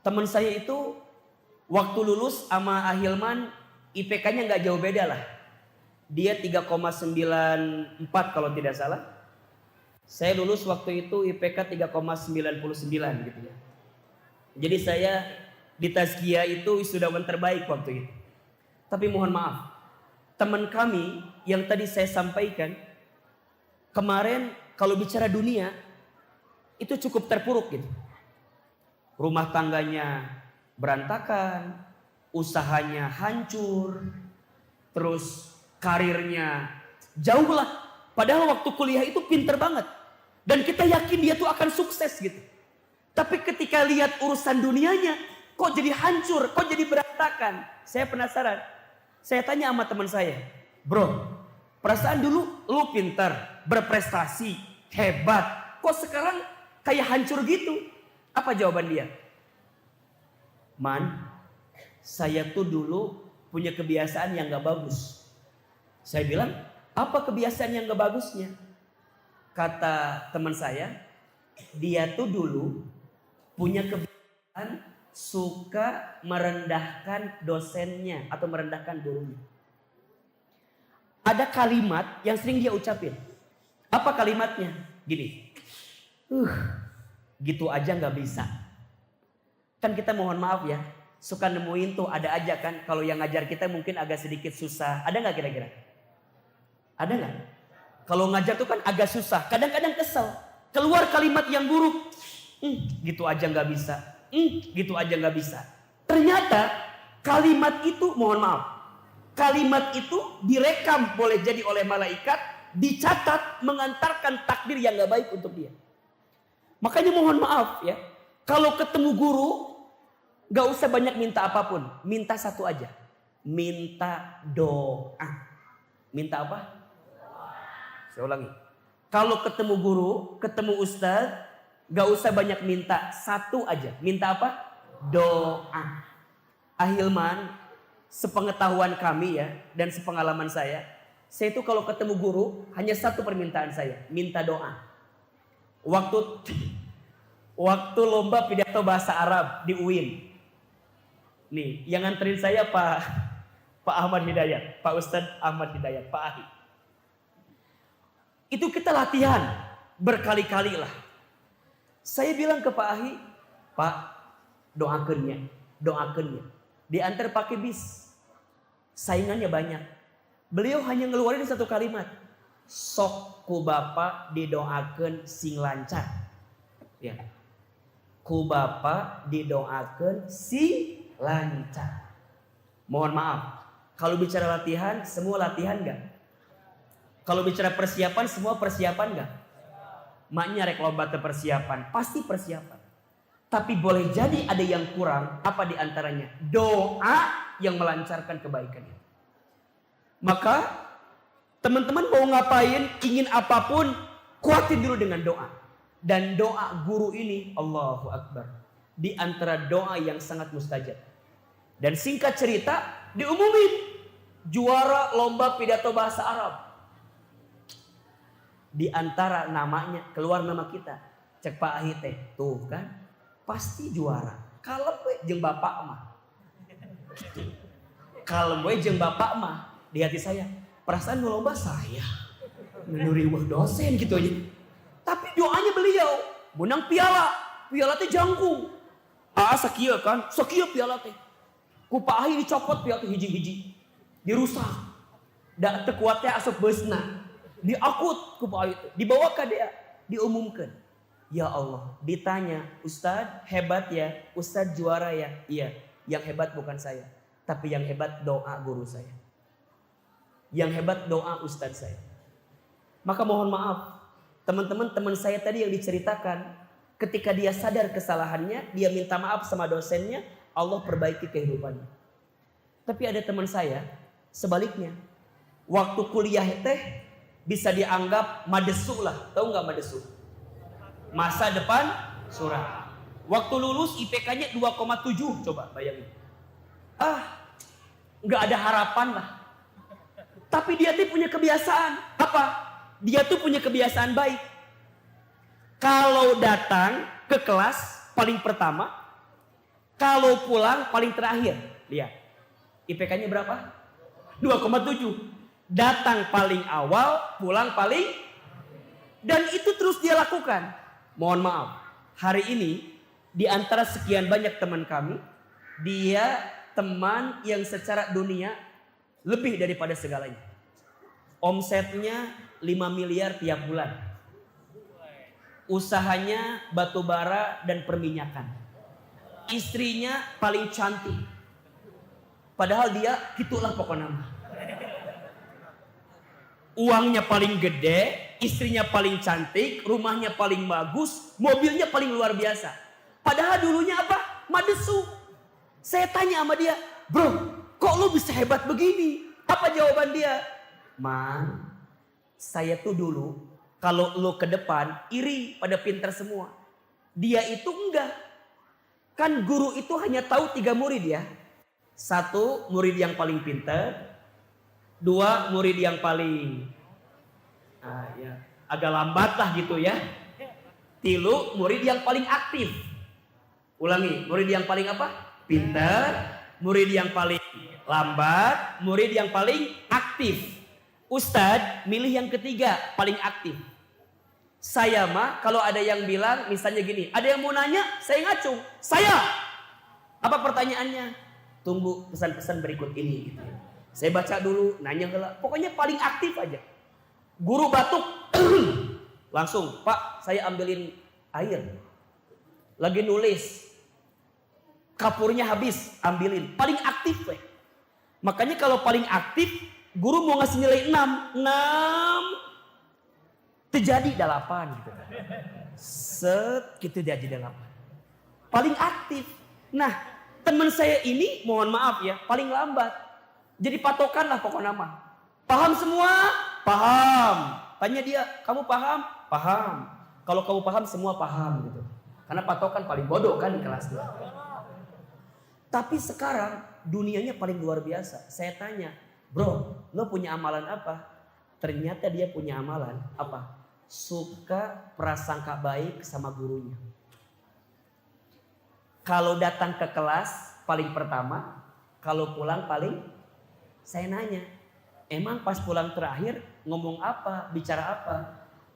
A: Teman saya itu waktu lulus sama Ahilman IPK-nya gak jauh beda lah. Dia 3,94 kalau tidak salah. Saya lulus waktu itu IPK 3,99 gitu ya. Jadi saya di Tazkiyah itu wisudawan terbaik waktu itu. Tapi mohon maaf, teman kami yang tadi saya sampaikan, kemarin kalau bicara dunia, itu cukup terpuruk gitu. Rumah tangganya berantakan, usahanya hancur, terus karirnya jauh lah. Padahal waktu kuliah itu pinter banget. Dan kita yakin dia tuh akan sukses gitu. Tapi ketika lihat urusan dunianya, kok jadi hancur, kok jadi berantakan. Saya penasaran. Saya tanya sama teman saya, bro, perasaan dulu lu pinter, berprestasi, hebat. Kok sekarang kayak hancur gitu? Apa jawaban dia? Man, saya tuh dulu punya kebiasaan yang gak bagus. Saya bilang, apa kebiasaan yang gak bagusnya? Kata teman saya, dia tuh dulu punya kebiasaan suka merendahkan dosennya atau merendahkan gurunya. Ada kalimat yang sering dia ucapin. Apa kalimatnya? Gini, gitu aja gak bisa. Kan kita mohon maaf ya, suka nemuin tuh ada aja kan, kalau yang ngajar kita mungkin agak sedikit susah. Ada gak kira-kira? Ada gak? Kalau ngajar tuh kan agak susah, kadang-kadang kesel. Keluar kalimat yang buruk, gitu aja gak bisa. Gitu aja gak bisa. Ternyata kalimat itu, mohon maaf, kalimat itu direkam boleh jadi oleh malaikat, dicatat mengantarkan takdir yang gak baik untuk dia. Makanya mohon maaf ya, kalau ketemu guru Gak usah banyak minta apapun. Minta satu aja. Minta doa. Minta apa? Saya ulangi. Kalau ketemu guru, ketemu ustadz, gak usah banyak minta. Satu aja. Minta apa? Doa. Ahilman, sepengetahuan kami ya, dan sepengalaman saya itu kalau ketemu guru, hanya satu permintaan saya. Minta doa. Waktu lomba pidato bahasa Arab di UIN. Nih, yang nganterin saya Pak Ahmad Hidayat, Pak Ustadz Ahmad Hidayat, Pak Ahi. Itu kita latihan berkali-kali lah. Saya bilang ke Pak Ahi, Pak, doakannya. Diantar pakai bis. Saingannya banyak. Beliau hanya ngeluarin satu kalimat. Sok ku Bapa didoakan sing lancar. Ya. Ku Bapa didoakan sing lancar. Mohon maaf. Kalau bicara latihan, semua latihan enggak? Kalau bicara persiapan, semua persiapan enggak? Maknya rek lomba persiapan, pasti persiapan. Tapi boleh jadi ada yang kurang. Apa diantaranya? Doa yang melancarkan kebaikan itu. Maka teman-teman mau ngapain, ingin apapun, kuatin dulu dengan doa. Dan doa guru ini, Allahu Akbar, di antara doa yang sangat mustajab. Dan singkat cerita, diumumin juara lomba pidato bahasa Arab. Di antara namanya, keluar nama kita. Cek Pak Ahi teh, tuh kan, pasti juara. Kalem we jeung bapak mah. Kalem we jeung bapak mah. Di hati saya, perasaan lomba saya. Menuriwah dosen gitu aja. Tapi doanya beliau, menang piala. Piala teh jangkung. Sakieu kan, sakieu piala teh. Ku Pak Ahi dicopot piala teh hiji-hiji. Dirusak. Da teu kuat teh asup beusna. Diakut ku Pak Ahi, dibawa ka dia, diumumkan. Ya Allah, ditanya, Ustadz hebat ya, Ustadz juara ya. Iya, yang hebat bukan saya, tapi yang hebat doa guru saya. Yang hebat doa Ustadz saya. Maka mohon maaf, teman saya tadi yang diceritakan, ketika dia sadar kesalahannya, dia minta maaf sama dosennya, Allah perbaiki kehidupannya. Tapi ada teman saya, sebaliknya, waktu kuliah teh bisa dianggap madesu lah, tahu nggak madesu? Masa depan suram. Waktu lulus IPK-nya 2,7, coba bayangin. Nggak ada harapan lah. Tapi dia tuh punya kebiasaan. Apa? Dia tuh punya kebiasaan baik. Kalau datang ke kelas paling pertama, kalau pulang paling terakhir. Lihat, IPK-nya berapa? 2,7. Datang paling awal, pulang paling. Dan itu terus dia lakukan. Mohon maaf, hari ini di antara sekian banyak teman kami, dia teman yang secara dunia lebih daripada segalanya. Omsetnya 5 miliar tiap bulan. Usahanya batu bara dan perminyakan. Istrinya paling cantik. Padahal dia gitulah pokoknya. Uangnya paling gede, istrinya paling cantik, rumahnya paling bagus, mobilnya paling luar biasa. Padahal dulunya apa? Madesu. Saya tanya sama dia, bro, kok lu bisa hebat begini? Apa jawaban dia? Man, saya tuh dulu kalau lu ke depan iri pada pintar semua. Dia itu enggak. Kan guru itu hanya tahu 3 murid ya. 1 murid yang paling pintar. 2 murid yang paling agak lambat lah gitu ya. 3 murid yang paling aktif. Ulangi, murid yang paling apa? Pintar. Murid yang paling lambat. Murid yang paling aktif. Ustadz milih yang ketiga, paling aktif. Saya mah kalau ada yang bilang misalnya gini, ada yang mau nanya, saya ngacung. Saya. Apa pertanyaannya? Tunggu pesan-pesan berikut ini gitu. Saya baca dulu, nanya enggak. Pokoknya paling aktif aja. Guru batuk, langsung, Pak, saya ambilin air. Lagi nulis, kapurnya habis, ambilin. Paling aktif, weh. Makanya kalau paling aktif, guru mau ngasih nilai 6, terjadi 8 gitu. Set, gitu dia jadi 8. Paling aktif. Nah, Teman saya ini, mohon maaf ya, paling lambat. Jadi patokan lah pokoknya mah. Paham semua? Paham. Tanya dia, kamu paham? Paham. Kalau kamu paham, semua paham gitu. Karena patokan paling bodoh kan di kelasnya. Tapi sekarang dunianya paling luar biasa. Saya tanya, bro, lo punya amalan apa? Ternyata dia punya amalan apa? Suka prasangka baik sama gurunya. Kalau datang ke kelas paling pertama, kalau pulang paling saya nanya, emang pas pulang terakhir ngomong apa, bicara apa?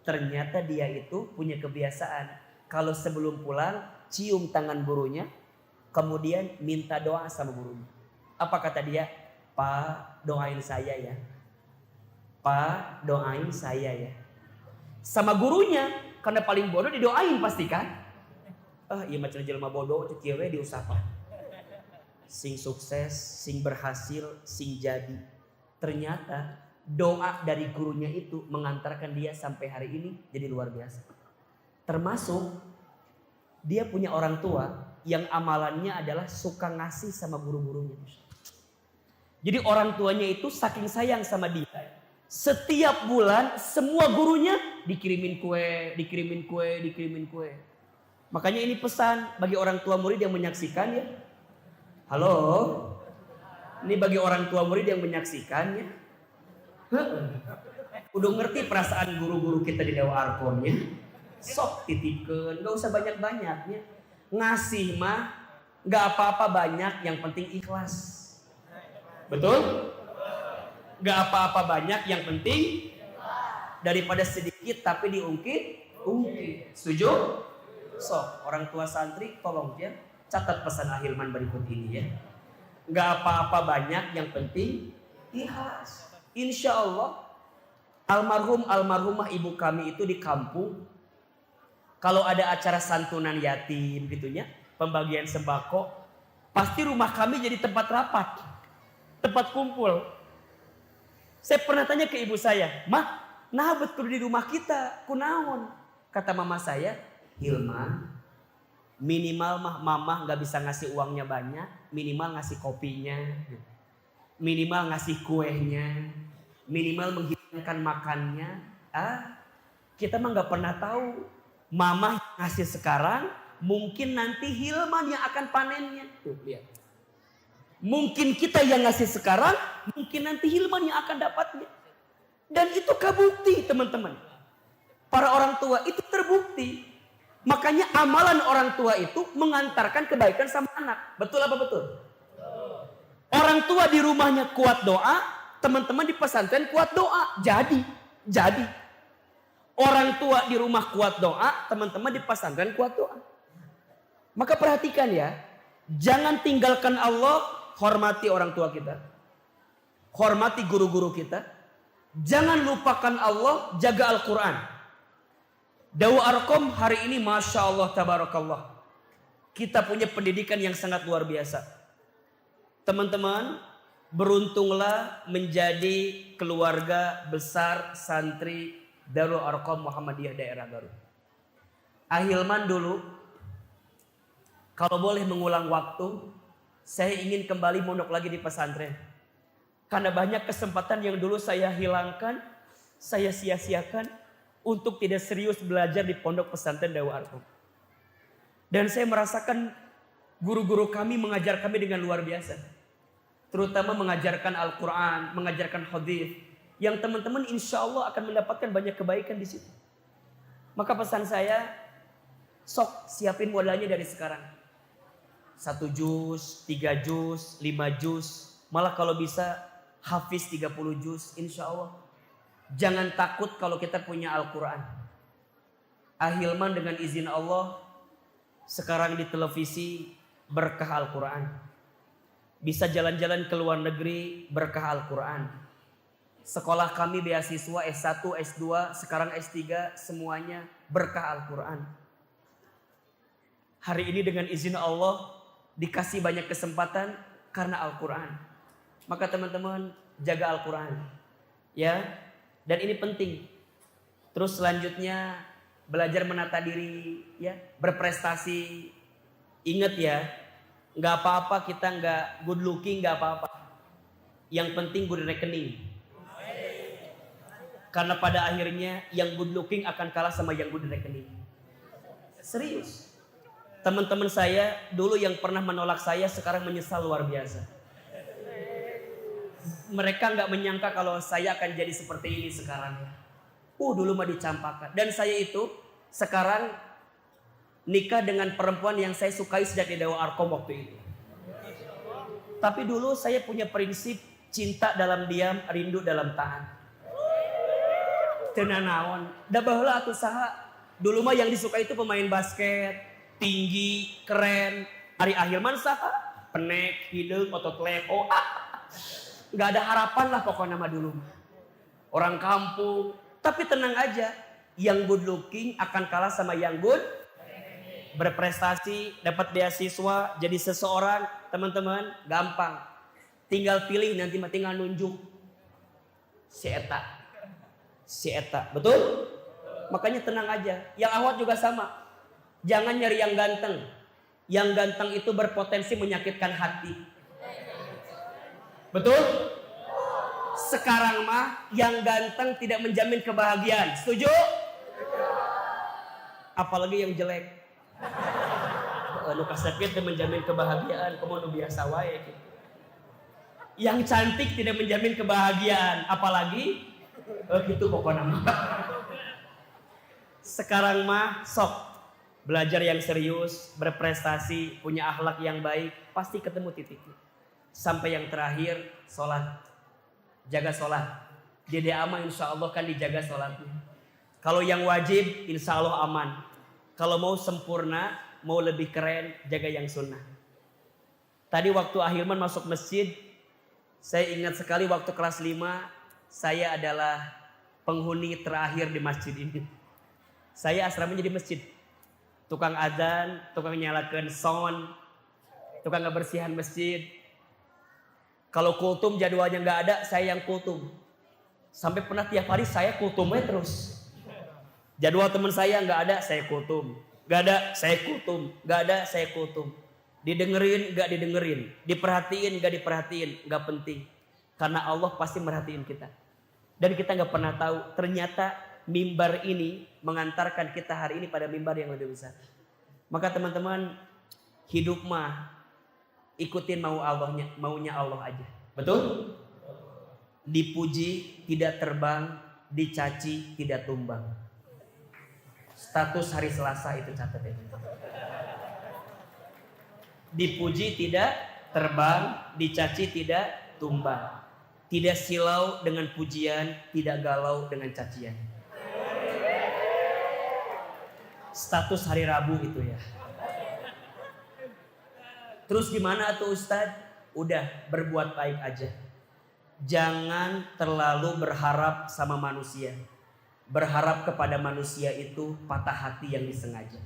A: Ternyata dia itu punya kebiasaan kalau sebelum pulang cium tangan gurunya, kemudian minta doa sama gurunya. Apa kata dia? Pak, doain saya ya. Pak, doain saya ya. Sama gurunya, karena paling bodoh didoain pasti kan? Iya macam jelema bodoh cek kieu we diusapan. Sing sukses, sing berhasil, sing jadi. Ternyata doa dari gurunya itu mengantarkan dia sampai hari ini jadi luar biasa. Termasuk dia punya orang tua yang amalannya adalah suka ngasih sama guru-gurunya. Jadi orang tuanya itu saking sayang sama dia. Setiap bulan semua gurunya dikirimin kue, dikirimin kue, dikirimin kue. Makanya ini pesan bagi orang tua murid yang menyaksikan ya. Halo. Ini bagi orang tua murid yang menyaksikan ya. Udah ngerti perasaan guru-guru kita di Dewa Arkom ya. Sok titipkeun, gak usah banyak-banyaknya. Ngasih mah gak apa-apa banyak, yang penting ikhlas. Betul? Gak apa-apa banyak, yang penting daripada sedikit tapi diungkit. Setuju? So, orang tua santri tolong ya catat pesan Ahilman berikut ini ya. Gak apa-apa banyak, yang penting ikhlas. Insya Allah almarhumah ibu kami itu di kampung, kalau ada acara santunan yatim gitunya, pembagian sembako, pasti rumah kami jadi tempat rapat, tempat kumpul. Saya pernah tanya ke ibu saya, "Mah, nah betul di rumah kita kunaon?" Kata mama saya, "Hilman, minimal mah mama gak bisa ngasih uangnya banyak, minimal ngasih kopinya, minimal ngasih kuehnya, minimal menghidangkan makannya." Kita mah gak pernah tahu, mama ngasih sekarang, mungkin nanti Hilman yang akan panennya. Tuh lihat. Mungkin kita yang ngasih sekarang, mungkin nanti Hilman yang akan dapatnya. Dan itu kabukti teman-teman. Para orang tua itu terbukti. Makanya amalan orang tua itu mengantarkan kebaikan sama anak. Betul apa betul? Orang tua di rumahnya kuat doa, teman-teman di pesantren kuat doa. Jadi. Orang tua di rumah kuat doa, teman-teman di pesantren kuat doa. Maka perhatikan ya, jangan tinggalkan Allah, hormati orang tua kita. Hormati guru-guru kita. Jangan lupakan Allah, jaga Al-Quran. Dawa Arkom hari ini Masya Allah Tabarakallah. Kita punya pendidikan yang sangat luar biasa. Teman-teman, beruntunglah menjadi keluarga besar santri Darul Arkom Muhammadiyah daerah Garut. Ahilman dulu, kalau boleh mengulang waktu, saya ingin kembali mondok lagi di pesantren. Karena banyak kesempatan yang dulu saya hilangkan, saya sia-siakan untuk tidak serius belajar di pondok pesantren Dawa Arkom. Dan saya merasakan guru-guru kami mengajar kami dengan luar biasa. Terutama mengajarkan Al-Quran, mengajarkan hadis, yang teman-teman insya Allah akan mendapatkan banyak kebaikan di situ. Maka pesan saya, sok siapin modalnya dari sekarang. 1 juz, 3 juz, 5 juz, malah kalau bisa hafiz 30 juz, insya Allah. Jangan takut kalau kita punya Al-Quran. Ahilman dengan izin Allah, sekarang di televisi berkah Al-Quran. Bisa jalan-jalan ke luar negeri berkah Al-Quran. Sekolah kami beasiswa S1, S2, sekarang S3, semuanya berkah Al-Quran. Hari ini dengan izin Allah dikasih banyak kesempatan karena Al-Quran. Maka teman-teman jaga Al-Quran. Ya, dan ini penting. Terus selanjutnya belajar menata diri, ya, berprestasi. Ingat ya, Nggak apa-apa kita nggak good looking, nggak apa-apa. Yang penting good rekening. Karena pada akhirnya yang good looking akan kalah sama yang good rekening. Serius. Teman-teman saya dulu yang pernah menolak saya sekarang menyesal luar biasa. Mereka nggak menyangka kalau saya akan jadi seperti ini sekarang. Dulu mah dicampakkan. Dan saya itu sekarang nikah dengan perempuan yang saya sukai sejak di Dewa Arkom waktu itu. Tapi dulu saya punya prinsip cinta dalam diam, rindu dalam taat. Tenanawan. Da baheula atuh saha. Dulu mah yang disukai itu pemain basket, tinggi, keren. Ari Ahilman saha? Penek, hideung, otot leo. Gak ada harapan lah pokoknya mah dulu. Orang kampung. Tapi tenang aja. Yang good looking akan kalah sama yang good berprestasi, dapat beasiswa, jadi seseorang, teman-teman, gampang. Tinggal pilih, nanti mah tinggal nunjuk. Si eta. Betul? Makanya tenang aja. Yang awat juga sama. Jangan nyari yang ganteng. Yang ganteng itu berpotensi menyakitkan hati. Betul? Sekarang mah yang ganteng tidak menjamin kebahagiaan. Setuju? Apalagi yang jelek. Anu kasepit menjamin kebahagiaan, kamu biasa wae gitu. Yang cantik tidak menjamin kebahagiaan, apalagi gitu pokoknya. Sekarang mah sok belajar yang serius, berprestasi, punya akhlak yang baik, pasti ketemu titiknya. Sampai yang terakhir, sholat. Jaga sholat. Dede ama insya Allah kan dijaga sholatnya. Kalau yang wajib insya Allah aman. Kalau mau sempurna, mau lebih keren, jaga yang sunnah. Tadi waktu Ahilman masuk masjid, saya ingat sekali waktu kelas 5, saya adalah penghuni terakhir di masjid ini. Saya asramanya di masjid. Tukang adzan, tukang nyalakan sound, tukang ngebersihan masjid. Kalau kultum jadwalnya nggak ada, saya yang kultum. Sampai pernah tiap hari saya kultumnya terus. Jadwal teman saya nggak ada, saya kultum. Nggak ada, saya kultum. Nggak ada, saya kultum. Didengerin, nggak didengerin. Diperhatiin, nggak diperhatiin. Nggak penting. Karena Allah pasti merhatiin kita. Dan kita nggak pernah tahu. Ternyata mimbar ini mengantarkan kita hari ini pada mimbar yang lebih besar. Maka teman-teman, hidup mah ikutin maunya Allah aja. Betul? Dipuji tidak terbang, dicaci tidak tumbang. Status hari Selasa itu catat ya. Dipuji tidak terbang, dicaci tidak tumbang. Tidak silau dengan pujian, tidak galau dengan cacian. Status hari Rabu itu ya. Terus gimana tuh Ustadz? Udah berbuat baik aja. Jangan terlalu berharap sama manusia. Berharap kepada manusia itu patah hati yang disengaja.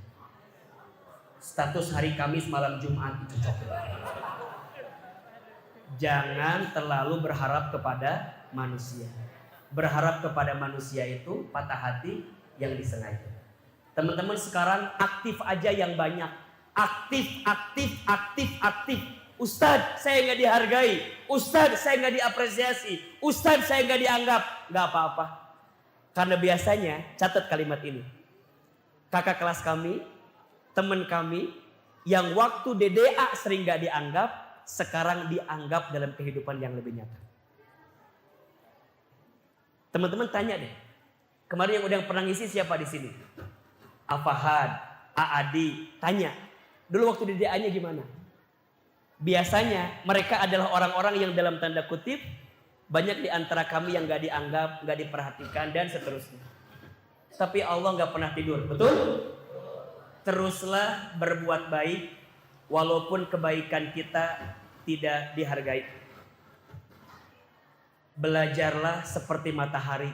A: Status hari Kamis malam Jumat itu cocok. Jangan terlalu berharap kepada manusia. Berharap kepada manusia itu patah hati yang disengaja. Teman-teman sekarang aktif aja yang banyak. Aktif. Ustadz saya nggak dihargai. Ustadz saya nggak diapresiasi. Ustadz saya nggak dianggap. Nggak apa-apa. Karena biasanya, catat kalimat ini. Kakak kelas kami, teman kami, yang waktu DDA sering gak dianggap, sekarang dianggap dalam kehidupan yang lebih nyata. Teman-teman tanya deh, kemarin yang udah pernah ngisi siapa di sini? Afahad, Aadi, tanya. Dulu waktu DDA-nya gimana? Biasanya mereka adalah orang-orang yang dalam tanda kutip, banyak di antara kami yang gak dianggap, gak diperhatikan, dan seterusnya. Tapi Allah gak pernah tidur, betul? Teruslah berbuat baik, walaupun kebaikan kita tidak dihargai. Belajarlah seperti matahari,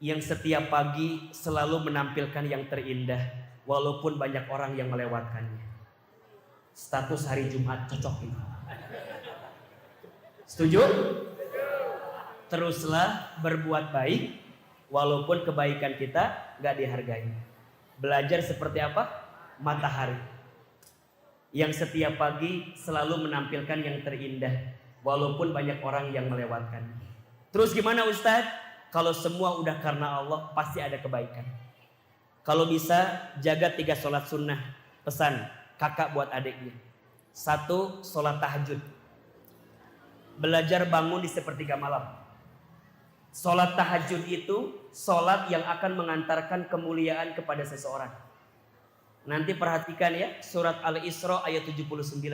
A: yang setiap pagi selalu menampilkan yang terindah, walaupun banyak orang yang melewatkannya. Status hari Jumat cocok ini. Setuju? Teruslah berbuat baik walaupun kebaikan kita gak dihargai. Belajar seperti apa? Matahari. yang setiap pagi selalu menampilkan yang terindah, walaupun banyak orang yang melewatkan. Terus gimana Ustadz? Kalau semua udah karena Allah, pasti ada kebaikan. Kalau bisa, jaga 3 sholat sunnah. Pesan kakak buat adiknya. 1, sholat tahajud. Belajar bangun di sepertiga malam. Sholat tahajud itu sholat yang akan mengantarkan kemuliaan kepada seseorang. Nanti perhatikan ya, surat Al-Isra ayat 79.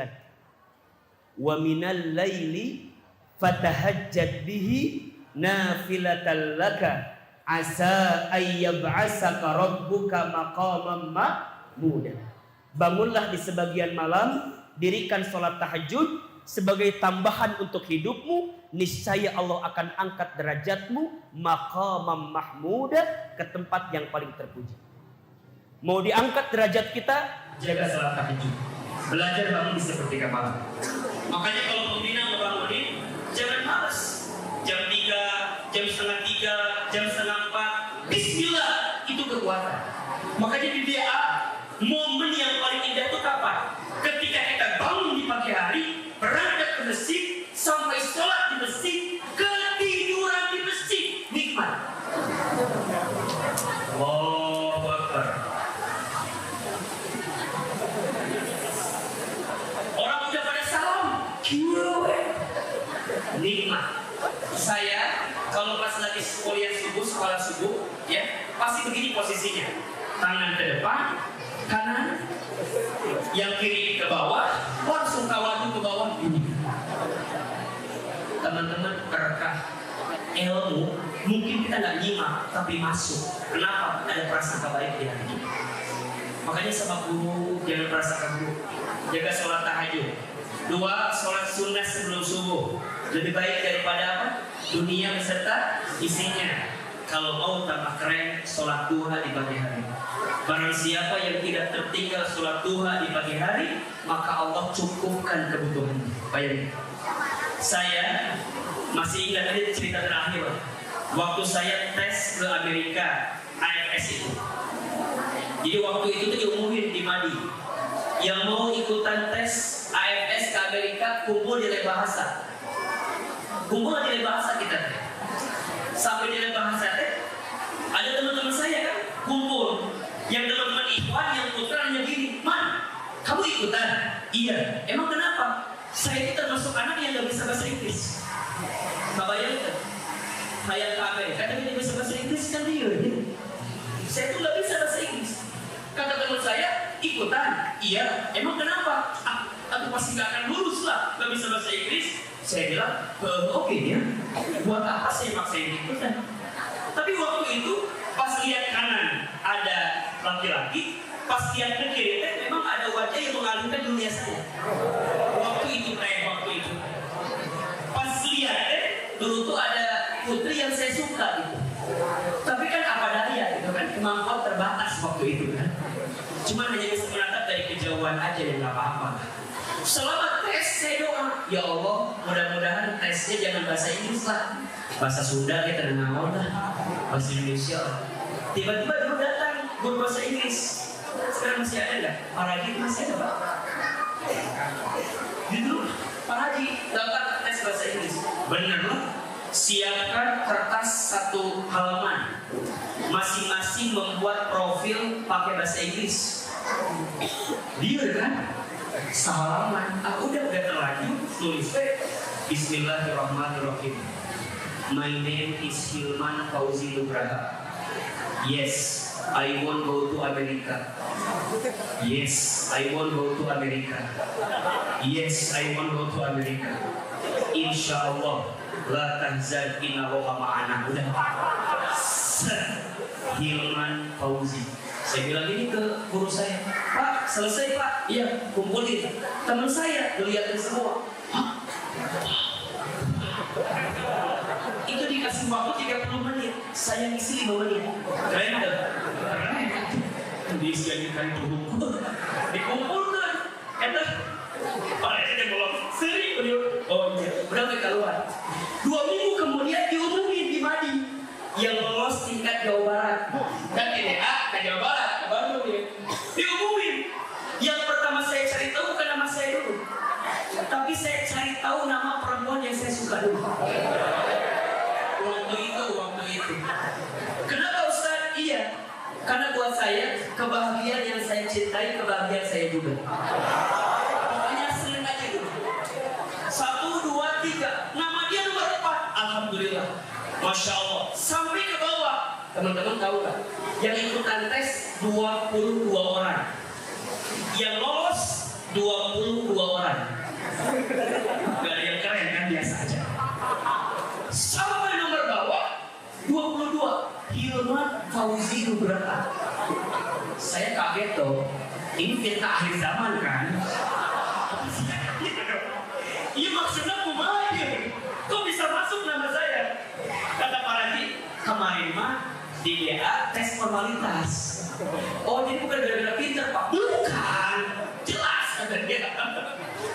A: Wa minal laili fatahajjad bihi nafilatan laka asa ayyab'asaka rabbuka maqaman mahmuda. Bangunlah di sebagian malam, dirikan sholat tahajud sebagai tambahan untuk hidupmu, niscaya Allah akan angkat derajatmu maqaman mahmuda, ke tempat yang paling terpuji. Mau diangkat derajat kita, jaga salat tahajud. Belajar bangun di sepertiga malam. Makanya kalau pembina ngebangunin, jangan malas. Jam 3, jam setengah 3, jam setengah 4. Bismillah, itu kekuatan. Makanya di DA, momen yang paling indah itu kapan? Ketika kita bangun di pagi hari, berangkat ke masjid, sampai sholat di masjid, ketiduran di masjid. Nikmat. Allahu Akbar. Orang udah pada salam, nikmat. Saya kalau pas lagi kuliah subuh, sekolah subuh, ya pasti begini posisinya. Tangan ke depan, kanan, yang kiri ke bawah, langsung tawadhu ke bawah. Teman-teman, berkah ilmu mungkin kita nggak nyimak tapi masuk. Kenapa? Ada prasangka baik di hati kita. Makanya sama guru jangan prasangka buruk. Jaga sholat tahajud. 2, sholat sunnah sebelum subuh. Lebih baik daripada apa? Dunia beserta isinya. Kalau mau tambah keren, sholat duha di pagi hari. Barang siapa yang tidak tertinggal sholat duha di pagi hari, maka Allah cukupkan kebutuhannya. Bayangin. Saya masih ingat tadi cerita terakhir. Waktu saya tes ke Amerika, AFS itu. Jadi waktu itu tuh diumumin di Madi. Yang mau ikutan tes AFS ke Amerika, kumpul di lab bahasa. Kumpul di lab bahasa kita. Sampai di lab bahasa ada teman-teman saya kan kumpul. Yang teman-teman Ikhwan, yang putranya gini, Man, kamu ikutan? Iya. Emang kenapa? Saya itu termasuk anak yang gak bisa bahasa Inggris. Gak bayangkan. Kayak ke Amerika, tapi dia bisa bahasa Inggris kan dia. Saya tuh gak bisa bahasa Inggris. Kata teman saya, ikutan? Iya. Emang kenapa? Aku pasti gak akan lulus lah, gak bisa bahasa Inggris. Saya bilang, oke ya. Buat apa saya maksain ikutan? Tapi waktu itu, pas lihat kanan ada laki-laki, pas lihat ke kiri memang ada wajah yang mengalihkan dunia saya. Waktu itu. Pas lihat dulu tuh ada putri yang saya suka gitu. Tapi kan apa daya gitu kan, kemampuan terbatas waktu itu kan. Cuma hanya bisa menatap dari kejauhan aja dan nggak apa-apa. Selama tes saya doa, ya Allah mudah-mudahan tesnya jangan bahasa Inggris lah, bahasa Sunda kita dengar lah, bahasa Indonesia. Tiba-tiba dia datang guru bahasa Inggris. Sekarang masih ada nggak? Pak Haji masih ada Pak? Gitu, Pak Haji datang tes bahasa Inggris. Bener loh. Siapkan kertas 1 halaman. Masing-masing membuat profil pakai bahasa Inggris. Dia kan? Sehalaman. Aku udah terlanjur tulis. Bismillahirrahmanirrahim. My name is Hilman Fauzi Nugraha. Yes, I want go to America. Yes, I want go to America. Yes, I want go to America. Insya Allah, la tahzan inna Allaha ma'ana. Udah. Hilman Fauzi. Saya bilang ini ke guru saya, Pak, selesai Pak. Iya, kumpulin. Teman saya, lihatin semua. Hah? Itu dikasih waktu 30 menit. Saya ngisi 5 menit. Keren dong. Diisikan buku. Dikumpulkan. Eta. Pak Edi belum sering. Oh iya. Udah keluar. 2 minggu kemudian diumumin di Madi. Yang lolos tingkat Jawa Barat. Kan TDA ke Jawa Barat, ke Bandung ya. Diumumin. Yang pertama saya cari tahu bukan nama suka dulu. Waktu itu. Kenapa Ustaz? Iya. Karena buat saya, kebahagiaan yang saya cintai, kebahagiaan saya juga. Pokoknya sering aja dulu. 1, 2, 3. Nama dia nomor 4. Alhamdulillah. Masya Allah. Sampai ke bawah. Teman-teman tahu gak? Yang ikutan tes 22 orang. Yang lolos 22 orang. Gak ada yang keren kan, biasa aja. Sampai nomor bawah 22. Hilman Fauzi Nugraha. Saya kaget tuh. Ini kita akhir zaman kan? Iya maksudnya kumaha ya? Kok bisa masuk nama saya? Kata Pak Raji, kemarin mah di DA tes formalitas. Oh jadi bukan gara-gara pinter Pak? Bukan, jelas kata dia.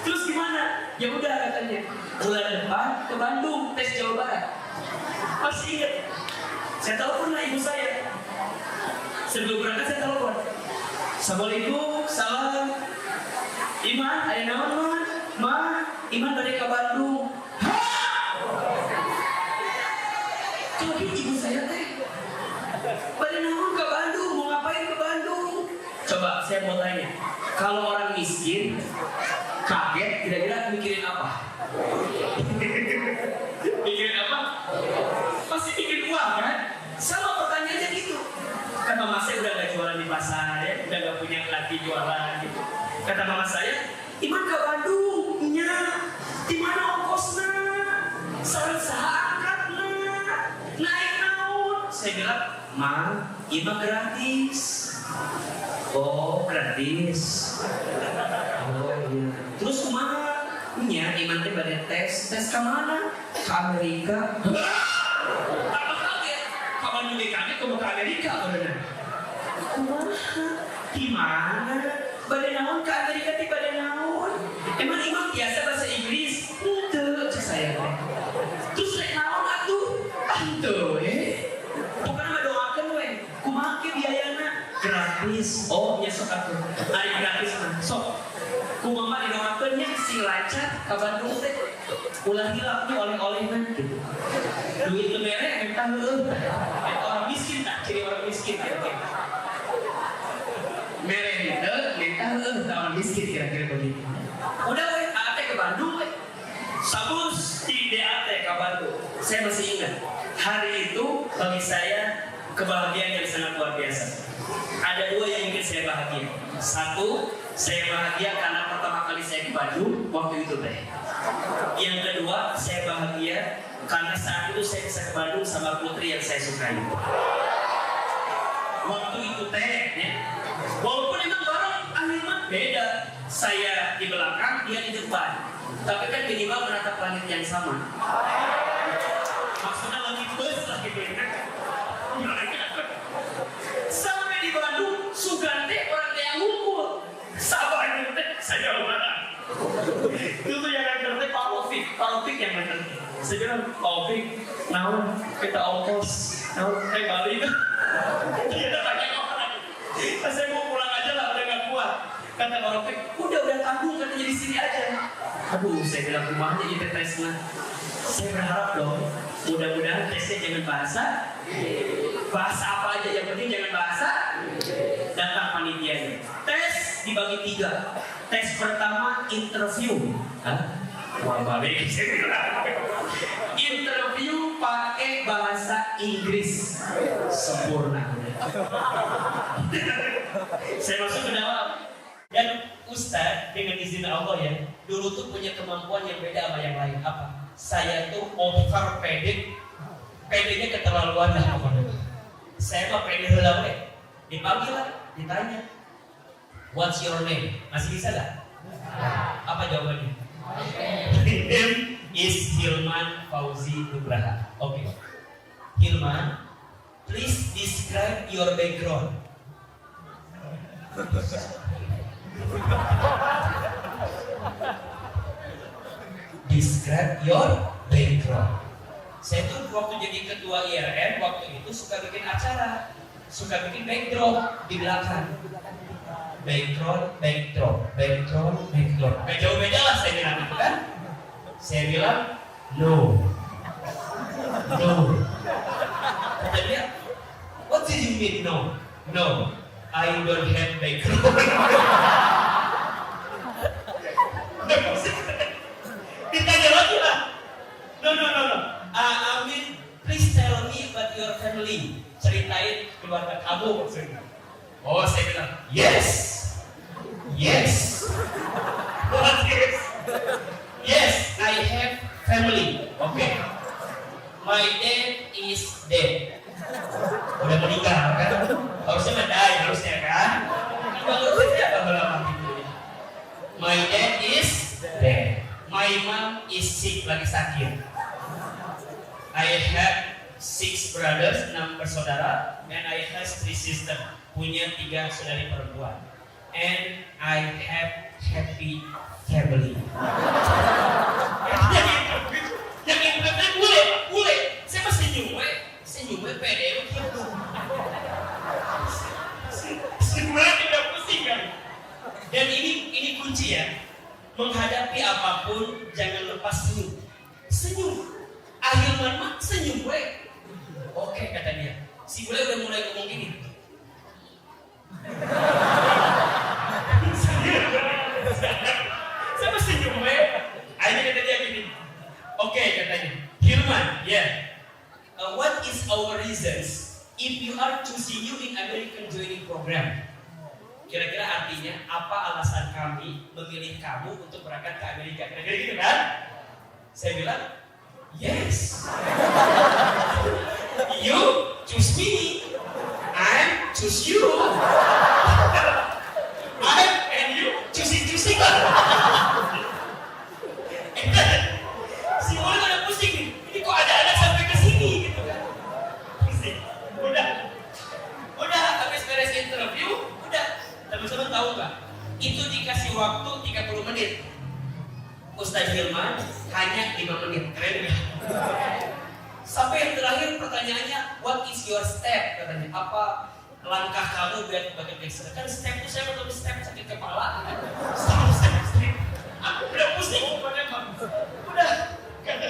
A: Terus gimana? Ya udah katanya, bulan depan ke Bandung tes Jawa Barat. Masih ingat? Saya telepon lah ibu saya. Sebelum berangkat saya telepon. Assalamualaikum, salam. Iman, ayah naon man? Ma, Iman balik ke Bandung. Hah? Kaget ibu saya teh. Balik naon ke Bandung? Mau ngapain ke Bandung? Coba saya mau tanya. Kalau orang miskin, kaget kira-kira mikirin apa? Mikirin apa? Pasti mikirin uang kan? Sama pertanyaannya gitu. Kata mama saya udah gak jualan di pasar ya, udah gak punya lagi jualan gitu. Kata mama saya, Iman ke Bandung, nya, di mana ongkosnya? Sareng saha angkatnya? Naik naon? Saya bilang, Ma, Iman gratis. Oh, gratis. Oh iya. Terus kumaha? Nya, Iman teh bade tes ke mana? Ke Amerika. Kamu ke Amerika bener. Gimana? Bade naon ke Amerika ti bade naon? Emang Imam biasa bahasa Inggris? Henteu cek saya teh. Terus rek naon atuh? Henteu Bukan mah doakeun we. Kumaha ke biayana? Gratis. Oh, nya sok atuh. Ari gratis mah. Sok. Kumaha didoakeun nya sing lancar ka Bandung teh. Ulah hilapnya oleh-olehna gitu. Duit teu mere mentah heueuh. Orang miskin tak ciri orang miskin kira-kira. Mere henteu mentah heueuh orang miskin kira-kira begitu. Udah we, ate ke Bandung we. Sabus di DAT ke Bandung. Saya masih ingat. Hari itu bagi saya kebahagiaan yang sangat luar biasa. Ada dua yang ingin saya bahagia. Satu, saya bahagia karena pertama kali saya ke Bandung waktu itu teh. Yang kedua, saya bahagia karena saat itu saya bisa ke Bandung sama putri yang saya sukai. Waktu itu teh, ya. Walaupun emang barang akhirnya beda. Saya di belakang, dia di depan. Tapi kan minimal menatap langit yang sama. Maksudnya langit bus lah gitu ya. Sampai di Bandung, Sugante orang yang ngumpul. Sabar itu teh, saya orang. Itu yang ngerti Pak Taufik yang ngerti. Saya bilang, Taufik, naon kita ongkos, naon balik. Dia banyak orang. Saya mau pulang aja lah, udah gak kuat. Kata Pak Taufik, udah tanggung katanya di sini aja. Aduh, saya bilang kumahnya itu tesnya. Saya berharap dong, mudah-mudahan tesnya jangan bahasa apa aja, yang penting jangan bahasa. Datang panitianya. Tes dibagi 3. Tes pertama interview. Wah balik. Interview pakai bahasa Inggris sempurna. Saya masuk ke dalam. Dan Ustadz dengan izin Allah ya, dulu tuh punya kemampuan yang beda sama yang lain. Apa? Saya tuh over pede, pedenya keterlaluan lah pokoknya. Saya mah pede heula we. Dipanggil lah, ditanya, what's your name? Masih bisa gak? Apa jawabannya? My name is Hilman Fauzi Nugraha. Oke. Hilman, please describe your background. Describe your background. Saya tuh waktu jadi ketua IRN waktu itu suka bikin acara, suka bikin backdrop di belakang. Backdrop. Gak jauh beda lah saya bilang gitu kan. Saya bilang No. No. Kata dia, what did you mean no? No, I don't have background. Ditanya lagi lah. No. I mean, please tell me about your family. Ceritain keluarga kamu maksudnya. Oh, saya bilang, yes. What is? Yes, I have family. Okay. My dad is dead. Udah meninggal kan? Harusnya mendai, harusnya kan? Harusnya apa lama gitu. My dad is dead. My mom is sick, lagi sakit. I have 6 brothers, 6 bersaudara, and I have 3 sisters, punya 3 saudari perempuan. And I have happy family. Yang internet boleh. Saya masih senyum pede gitu. Sebenarnya tidak pusing kan? Dan ini kunci ya. Menghadapi apapun jangan lepas senyum. Senyum. Ahilman mah senyum gue. Oke kata dia. Si bule udah mulai ngomong gini. Saya masih senyum gue. Akhirnya kata dia gini. Oke katanya. Hilman, what is our reasons if you are choosing you in American joining program? Kira-kira artinya apa alasan kami memilih kamu untuk berangkat ke Amerika? Kira-kira gitu kan? Saya bilang, yes. You choose me, I choose you. I and you choosing kan? Si Mola udah pusing nih. Ini kok ada anak sampai ke sini gitu kan? Pusing. Udah habis beres interview, udah. Teman-teman tahu nggak? Itu dikasih waktu 30 menit. Ustaz Hilman hanya 5 menit. Keren nggak? Sampai yang terakhir pertanyaannya, what is your step? Katanya, apa langkah kamu biar bagian Dexter? Kan step itu saya betul step sakit kepala. Step. Aku udah pusing pokoknya Bang. Udah kata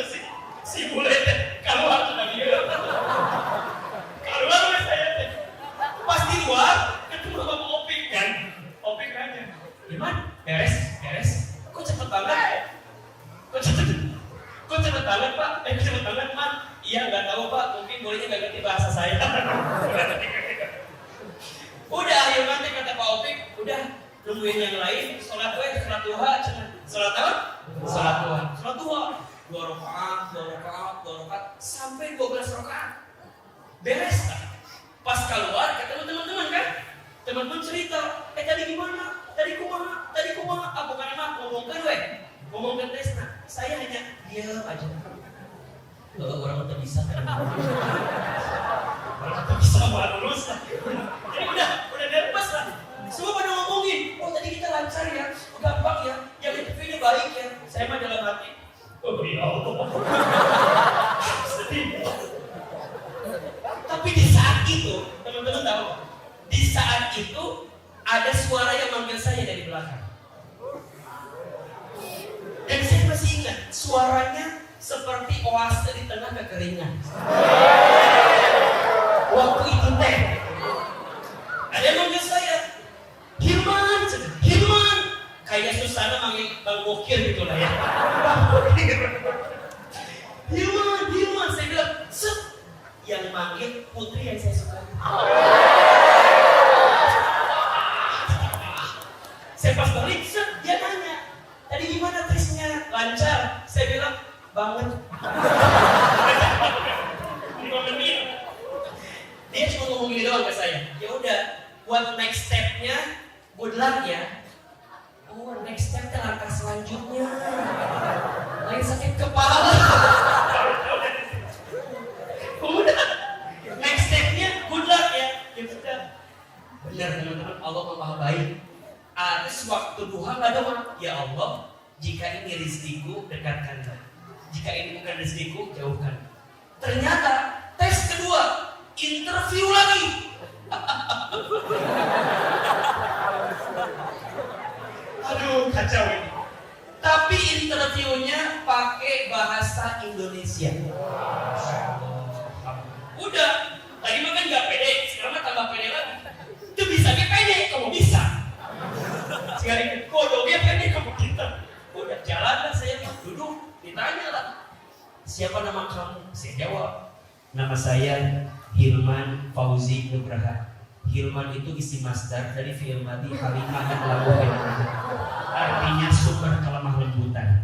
A: si bule keluar sudah dia. Keluar oleh saya teh. Pas di luar ketemu sama Opik kan. Opik nanya, "Gimana? Beres? Kok cepet banget? Kok cepet banget Pak? Cepet banget Man." Iya nggak tahu Pak, mungkin bolehnya nggak ngerti bahasa saya. Udah ayo nanti kata Pak Opik, udah nungguin yang lain, sholat duha, sholat duha, 2 rakaat, sampai 12 rakaat, beres kan? Pas keluar ketemu teman-teman kan, teman-teman cerita, tadi gimana, tadi kumaha, apa bukan emak ngomongkan Desna, saya hanya diam aja. Orang tak bisa kan? Orang tak bisa malah lulus. Jadi udah nervous lah. Semua pada ngomongin, oh tadi kita lancar ya, gampang ya, yang interviewnya baik ya. Saya mah dalam hati, oh ya Allah. Sedih. Tapi di saat itu, teman-teman tahu, di saat itu ada suara yang manggil saya dari belakang. Dan saya masih ingat, suaranya seperti oase di tengah kekeringan. Waktu itu teh, ada yang manggil saya, Hilman, kayak Susana manggil Bang Bokir gitu lah ya. Hilman, saya bilang, set, yang manggil putri yang saya suka. Saya pas balik, set, dia nanya, tadi gimana tesnya? Lancar? Saya bilang, banget. 5 menit. Dia cuma ngomong gini doang ke saya. Ya udah, buat next step-nya, good luck ya. Oh, next step-nya langkah selanjutnya. Lain sakit kepala. Udah, next step-nya good luck ya. Ya sudah. Benar teman-teman, Allah Maha baik. Terus waktu duha nggak ada mah. Ya Allah, jika ini rezekiku dekatkanlah. Jika ini bukan rezekiku, jauhkan. Ternyata tes kedua, interview lagi. Aduh, kacau ini. Tapi Tapi interviewnya pakai bahasa Indonesia. Udah, tadi mah kan nggak pede, sekarang mah tambah pede lagi. Itu bisa pede, kamu bisa. Sekarang kodoknya pede kamu kita. Udah jalan lah saya duduk, ditanya lah. Siapa nama kamu? Saya jawab. Nama saya Hilman Fauzi Nugraha. Hilman itu isi masdar dari fi'il madhi halimah yang lalu artinya sumber kelemah lembutan.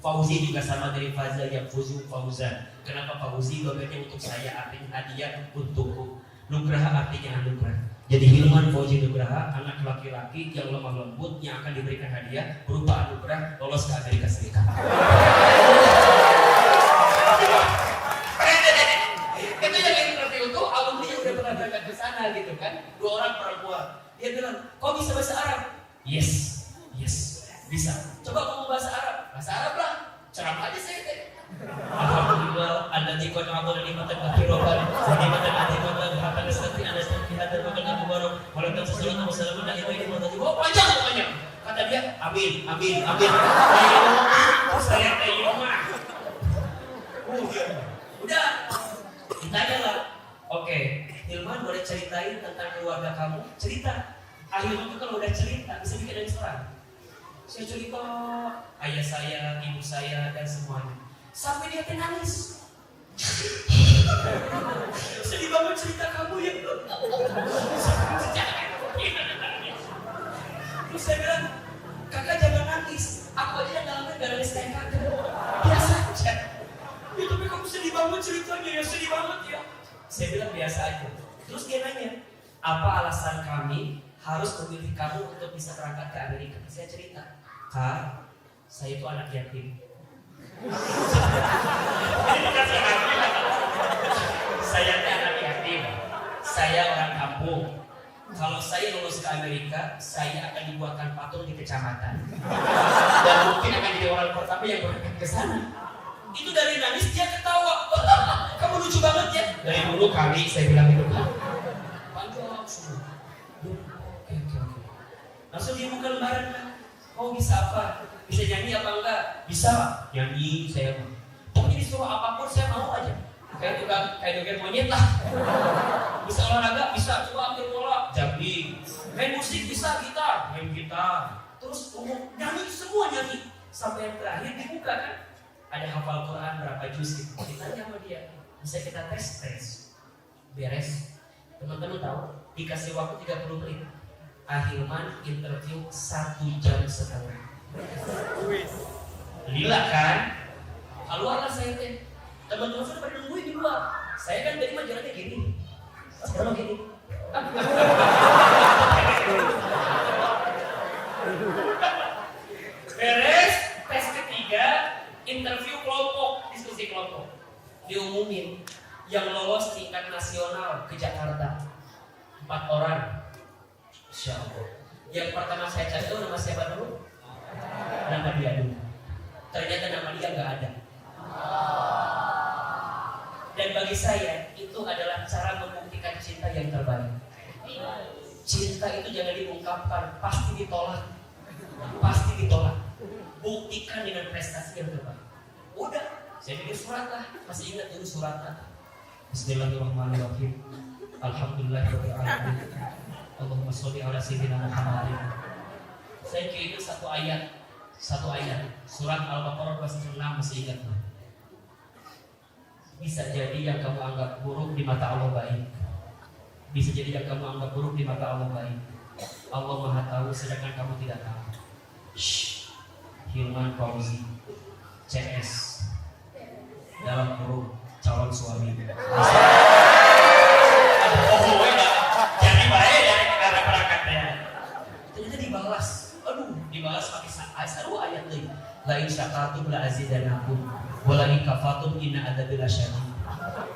A: Fauzi juga sama dari faza yang fuzu fauzan. Kenapa Fauzi? Logatnya untuk saya, artinya hadiah untukku. Nugraha artinya anugerah. Jadi Hilman Fauzi Nugraha, anak laki-laki yang lemah lembut yang akan diberikan hadiah berupa anugerah lolos ke Amerika Serikat. Itu yang interview tuh alumni yang udah pernah berangkat ke sana gitu kan, 2 orang perempuan. Dia bilang, kau bisa bahasa Arab? Yes, bisa. Coba ngomong bahasa Arab. Bahasa Arab lah, ceramah aja saya teh. Alhamdulillah, alladzi qad a'tana nikmatan katsiratan wa nikmatan azimatan hatta nastati an nastati hadal maqam mubarak wa la tansalatu wa salamun ala ibadihi wa tadi. Oh, panjang semuanya. Kata dia, amin. Saya teh mah. Udah. Ditanya lah. Oke, Hilman boleh ceritain tentang keluarga kamu? Cerita. Hilman itu kalau udah cerita bisa bikin restoran. Saya cerita ayah saya, ibu saya dan semuanya. Sampai dia nangis. Sedih banget cerita kamu ya. Terus saya bilang, kakak jangan nangis. Aku aja yang ngalamin gak nangis kayak kakak. Biasa aja. Ya tapi kamu sedih banget ceritanya ya, sedih banget ya. Saya bilang biasa aja. Terus dia nanya, apa alasan kami harus memilih kamu untuk bisa berangkat ke Amerika? Saya cerita, Kak, saya itu anak yatim. Saya anak yatim. Saya orang kampung. Kalau saya lulus ke Amerika, saya akan dibuatkan patung di kecamatan. Dan mungkin akan jadi orang pertama yang berangkat ke sana. Itu dari nangis dia ketawa. Kamu lucu banget ya. Dari dulu kali saya bilang itu kan. Panjang semua. Oke. Langsung dibuka lembaran kan. Kau bisa apa? Bisa nyanyi apa enggak? Bisa nyanyi saya mau. Pokoknya disuruh apapun saya mau aja. Kayak tukang monyet lah. Bisa olahraga bisa, coba ambil bola, juggling. Main musik bisa, main gitar. Terus umum nyanyi semua nyanyi. Sampai yang terakhir dibuka kan. Ada hafal Quran berapa juz gitu. Ditanya sama dia, bisa kita tes. Beres. Teman-teman tahu, dikasih waktu 30 menit. Hilman interview 1,5 jam. Lila kan? Keluarlah saya teh. Teman-teman sudah pada nungguin di luar. Saya kan tadi majalahnya gini. Sekarang gini. Beres, tes ketiga, interview kelompok, diskusi kelompok. Diumumin yang lolos tingkat nasional ke Jakarta 4 orang. Insya Allah. Yang pertama saya cari itu nama siapa dulu? Nama dia dulu. Ternyata nama dia nggak ada. Dan bagi saya itu adalah cara membuktikan cinta yang terbaik. Cinta itu jangan diungkapkan, pasti ditolak. Buktikan dengan prestasi yang terbaik. Udah, saya bikin surat lah. Masih ingat dulu suratnya. Bismillahirrahmanirrahim. Alhamdulillahirabbil alamin. Allahumma sholli ala sayyidina Muhammadin. Saya keinget satu ayat. Surat Al-Baqarah 26 masih ingat. Bisa jadi yang kamu anggap buruk di mata Allah baik. Bisa jadi yang kamu anggap buruk di mata Allah baik. Allah Maha tahu sedangkan kamu tidak tahu. Hilman Fauzi CS dalam kurung calon suami. Jadi baik dari karena perangkatnya. Ternyata dibalas. Dibalas pakai satu ayat lagi. La in syakartum la azidanakum wa la in kafartum inna adzabi lasyadid.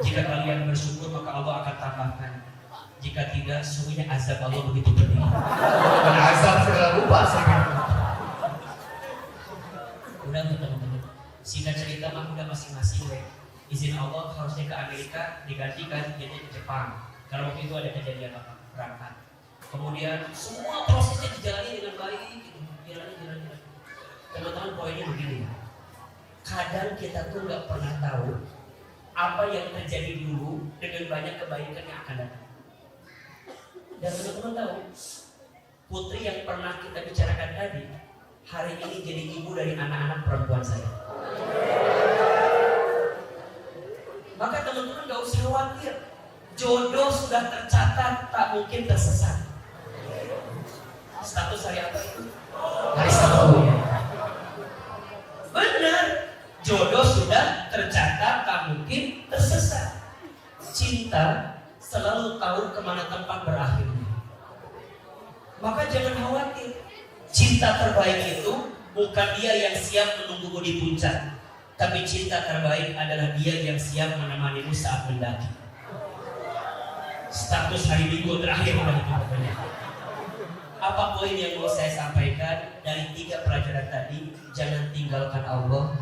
A: Jika kalian bersyukur maka Allah akan tambahkan. Jika tidak, sesungguhnya azab Allah begitu pedih. Karena azab segala rupa udah teman-teman. Singkat cerita mah udah masing-masing we. Izin Allah harusnya ke Amerika digantikan jadi ke Jepang. Karena waktu itu ada kejadian berangkat. Kemudian semua prosesnya dijalani dengan baik gitu. Jalan. Teman-teman, poinnya begini. Kadang kita tuh nggak pernah tahu apa yang terjadi dulu dengan banyak kebaikan yang akan datang. Dan teman-teman tahu, putri yang pernah kita bicarakan tadi, hari ini jadi ibu dari anak-anak perempuan saya. Maka teman-teman gak usah khawatir, jodoh sudah tercatat, tak mungkin tersesat. Status hari apa itu? Hari Sabtu ya. Benar, jodoh sudah tercatat, tak mungkin tersesat. Cinta selalu tahu kemana tempat berakhirnya. Maka jangan khawatir, cinta terbaik itu bukan dia yang siap menunggumu di puncak, tapi cinta terbaik adalah dia yang siap menemanimu saat mendaki. Status hari Minggu terakhir udah itu pokoknya. Apa poin yang mau saya sampaikan dari 3 pelajaran tadi? Jangan tinggalkan Allah,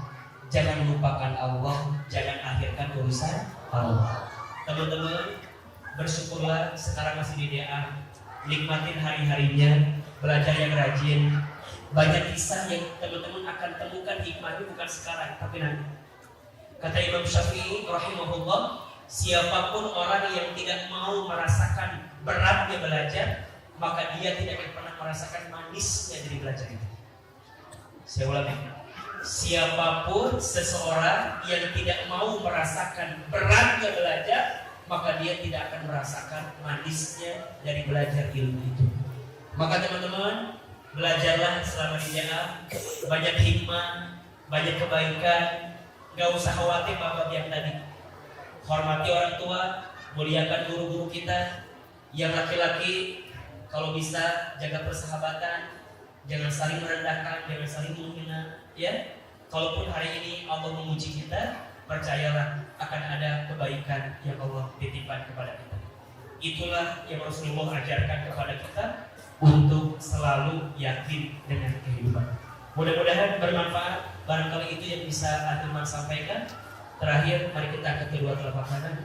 A: jangan lupakan Allah, jangan akhirkan urusan Allah. Teman-teman, bersyukurlah sekarang masih di DA, nikmatin hari-harinya, belajar yang rajin. Banyak kisah yang teman-teman akan temukan hikmahnya bukan sekarang, tapi nanti. Kata Imam Syafi'i rahimahullah, siapapun orang yang tidak mau merasakan beratnya belajar, maka dia tidak akan pernah merasakan manisnya dari belajar itu. Saya ulangi, siapapun seseorang yang tidak mau merasakan beratnya belajar, maka dia tidak akan merasakan manisnya dari belajar ilmu itu. Maka teman-teman, belajarlah selama di DA, banyak hikmah, banyak kebaikan. Gak usah khawatir bab yang tadi. Hormati orang tua, muliakan guru-guru kita. Yang laki-laki, kalau bisa jaga persahabatan, jangan saling merendahkan, jangan saling menghina, ya. Kalaupun hari ini Allah memuji kita, percayalah akan ada kebaikan yang Allah titipkan kepada kita. Itulah yang Rasulullah ajarkan kepada kita untuk selalu yakin dengan kehidupan. Mudah-mudahan bermanfaat. Barangkali itu yang bisa Ahilman sampaikan. Terakhir, mari kita angkat kedua telapak tangan.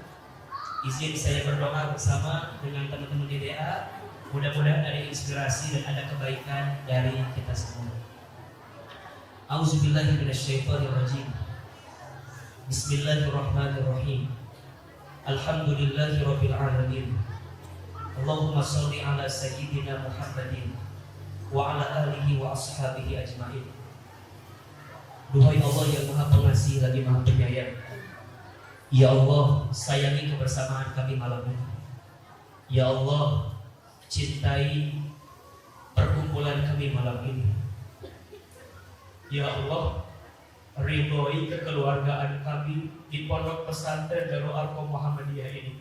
A: Izin saya berdoa bersama dengan teman-teman di DA. Mudah-mudahan ada inspirasi dan ada kebaikan dari kita semua. A'udzubillahi minasyaitonirrajim. Bismillahirrahmanirrahim. Alhamdulillahirabbil alamin. Allahumma shalli ala sayyidina Muhammadin wa ala alihi wa ashabihi ajmain. Duhai Allah yang Maha Pengasih lagi Maha Penyayang, ya Allah, sayangi kebersamaan kami malam ini. Ya Allah, cintai perkumpulan kami malam ini. Ya Allah, ridhoi kekeluargaan kami di Pondok Pesantren Darul Arqam Muhammadiyah ini.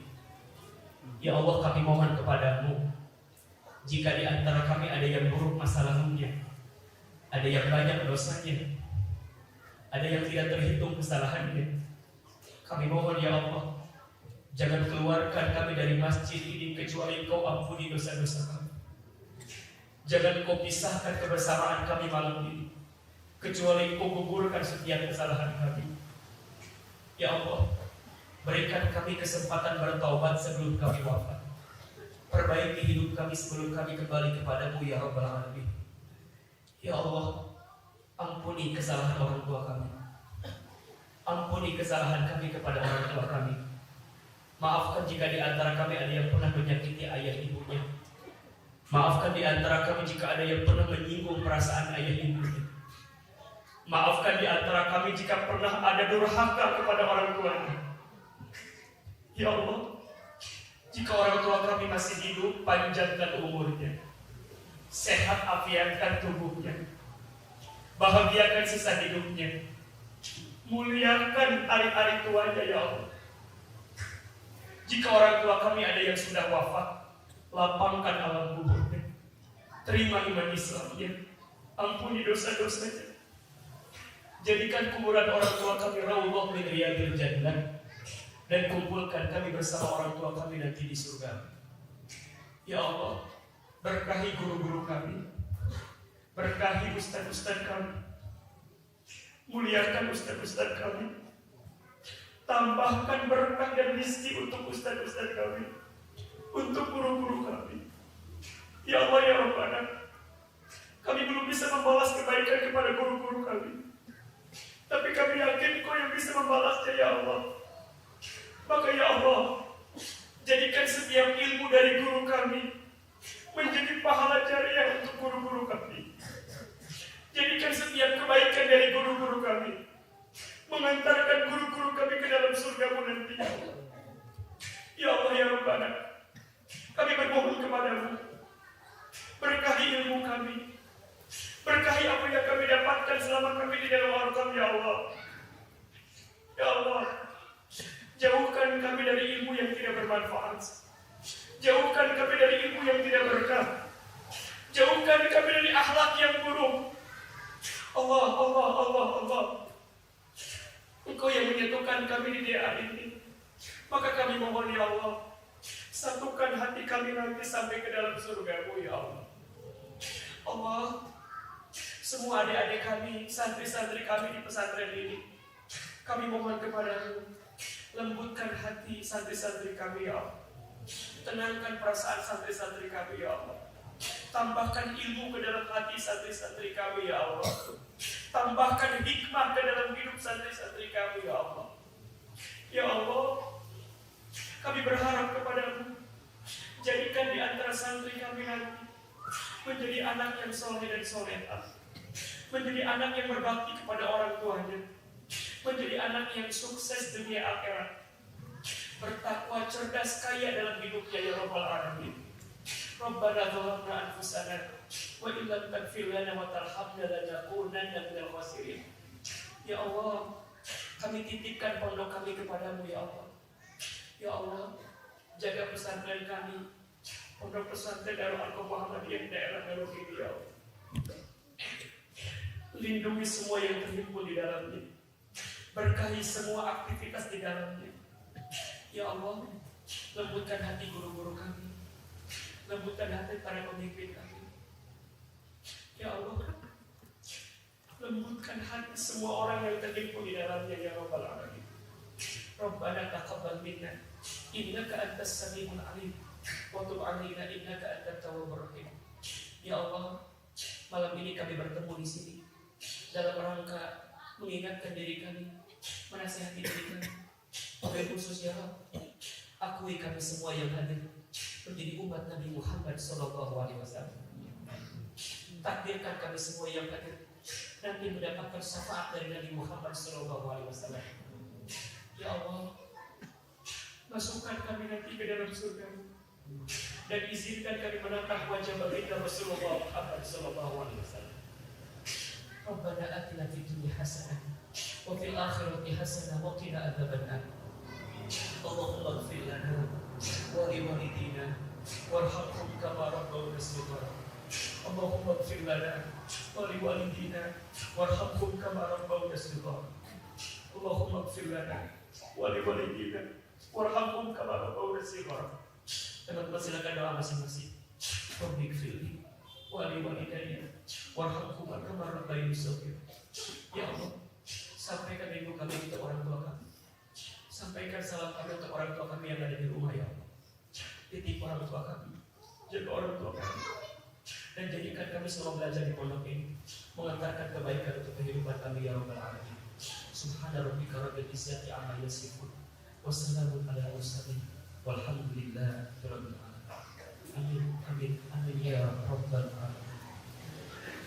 A: Ya Allah, kami mohon kepadamu, jika di antara kami ada yang buruk masa lalunya, ada yang banyak dosanya, ada yang tidak terhitung kesalahannya, kami mohon ya Allah, jangan keluarkan kami dari masjid ini kecuali Kau ampuni dosa-dosa kami. Jangan Kau pisahkan kebersamaan kami malam ini kecuali Kau gugurkan setiap kesalahan kami. Ya Allah, berikan kami kesempatan bertaubat sebelum kami wafat. Perbaiki hidup kami sebelum kami kembali kepadamu ya Rabbal Alamin. Ya Allah, ampuni kesalahan orang tua kami. Ampuni kesalahan kami kepada orang tua kami. Maafkan jika di antara kami ada yang pernah menyakiti ayah ibunya. Maafkan di antara kami jika ada yang pernah menyinggung perasaan ayah ibunya. Maafkan di antara kami jika pernah ada durhaka kepada orang tuanya. Ya Allah, jika orang tua kami masih hidup, panjangkan umurnya, sehat afiatkan tubuhnya, bahagiakan sisa hidupnya, muliakan hari-hari tuanya ya Allah. Jika orang tua kami ada yang sudah wafat, lapangkan alam kuburnya, terima iman Islamnya, ampuni dosa-dosanya. Jadikan kuburan orang tua kami raudhah min riyadil jannah, dan kumpulkan kami bersama orang tua kami nanti di surga. Ya Allah, berkahi guru-guru kami, berkahi ustaz-ustaz kami, muliakan ustaz-ustaz kami, tambahkan berkah dan rezeki untuk ustaz-ustaz kami, untuk guru-guru kami. Ya Allah ya Rabbana, kami belum bisa membalas kebaikan kepada guru-guru
B: kami menjadi pahala jariah untuk guru-guru kami. Jadikan setiap kebaikan dari guru-guru kami mengantarkan guru-guru kami ke dalam surga-Mu nanti. Ya Allah ya Rabbana, kami bermohon kepadamu, berkahi ilmu kami, berkahi apa yang kami dapatkan selama kami di dalam Al-Qur'an ya Allah. Ya Allah, jauhkan kami dari ilmu yang tidak bermanfaat. Jauhkan kami dari ilmu yang tidak berkah. Jauhkan kami dari akhlak yang buruk. Allah, Allah, Allah, Allah. Engkau yang menyatukan kami di daerah ini. Maka kami mohon ya Allah, satukan hati kami nanti sampai ke dalam surga-Mu ya Allah. Allah, semua adik-adik kami, santri-santri kami di pesantren ini, kami mohon kepadamu, lembutkan hati santri-santri kami ya Allah. Tenangkan perasaan santri-santri kami ya Allah. Tambahkan ilmu ke dalam hati santri-santri kami ya Allah. Tambahkan hikmah ke dalam hidup santri-santri kami ya Allah. Ya Allah, kami berharap kepadamu, jadikan di antara santri kami nanti menjadi anak yang soleh dan solehah, menjadi anak yang berbakti kepada orang tuanya, menjadi anak yang sukses dunia akhirat, bertakwa, cerdas, kaya dalam hidupnya ya Rabbal Alamin. Rabbana zalamna anfusana wa illam taghfir lana wa tarhamna lanakunanna minal khasirin. Ya Allah, kami titipkan pondok kami kepadamu ya Allah. Ya Allah, jaga pesantren kami, pondok pesantren Darul Arqam Muhammadiyah daerah Garut ini ya Allah. Lindungi semua yang terhimpun di dalamnya, berkahi semua aktivitas di dalamnya. Ya Allah, lembutkan hati guru-guru kami, lembutkan hati para pemimpin kami. Ya Allah, lembutkan hati semua orang yang terhimpun di dalamnya ya Rabbal Alamin. Rabbana taqabbal minna innaka antas samiul alim wa tub 'alaina innaka antat tawwabur rahim. Ya Allah, malam ini kami bertemu di sini dalam rangka mengingatkan diri kami, menasihati diri kami. Wabil khusus ya Allah, akui kami semua yang hadir menjadi umat Nabi Muhammad SAW. Takdirkan kami semua yang hadir nanti mendapatkan syafaat dari Nabi Muhammad SAW. Ya Allah, masukkan kami nanti ke dalam surga dan izinkan kami menatap wajah baginda Rasulullah Muhammad SAW. Rabbana atina fid dunya hasanah wa fil akhirati hasanah wa qina adzabannar. Allahumma ighfir lana wa li walidina warhamhum kama rabbawna shighara. Allahumma ighfir lana wa li walidina warhamhum kama rabbawna shighara. Allahumma ighfir lana wa li walidina warhamhum kama rabbawna shighara. Teman-teman silakan doa masing-masing. Rabbi ighfirli wa li walidayya warhamhum kama rabbayani shaghira. Ya Allah, sampaikan rindu kami untuk orang tua kami. Sampaikan salam kami untuk orang tua kami yang ada di rumah ya Allah. Titip orang tua kami, jaga orang tua kami, dan jadikan kami selalu belajar di pondok ini, mengantarkan kebaikan untuk kehidupan kami ya Rabbal Alamin. Subhana rabbika rabbil izzati amma yasifun wa salamun ala mursalin walhamdulillahi rabbil alamin. Amin amin amin ya Rabbal Alamin.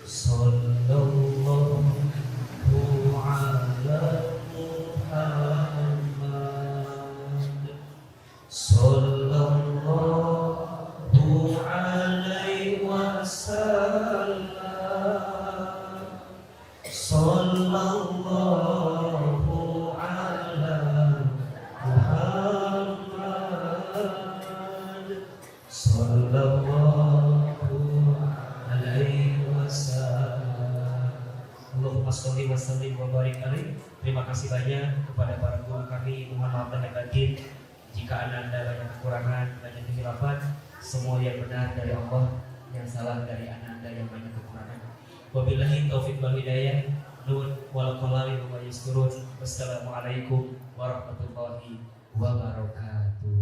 B: Sallallahu ala Muhammad sallallahu alaihi wasallam. Sallallahu ala Muhammad sallallahu alaihi wasallam. Allahumma sholli wa sallim wa barik alaihi. Terima kasih banyak kepada para guru kami. Mohon maaf lahir batin jika anda banyak kekurangan, banyak kehilafan. Semua yang benar dari Allah, yang salah dari anda yang banyak kekurangan. Wabillahi taufiq wal hidayah. Nun wal qalami wa yasturun. Wassalamualaikum warahmatullahi wabarakatuh.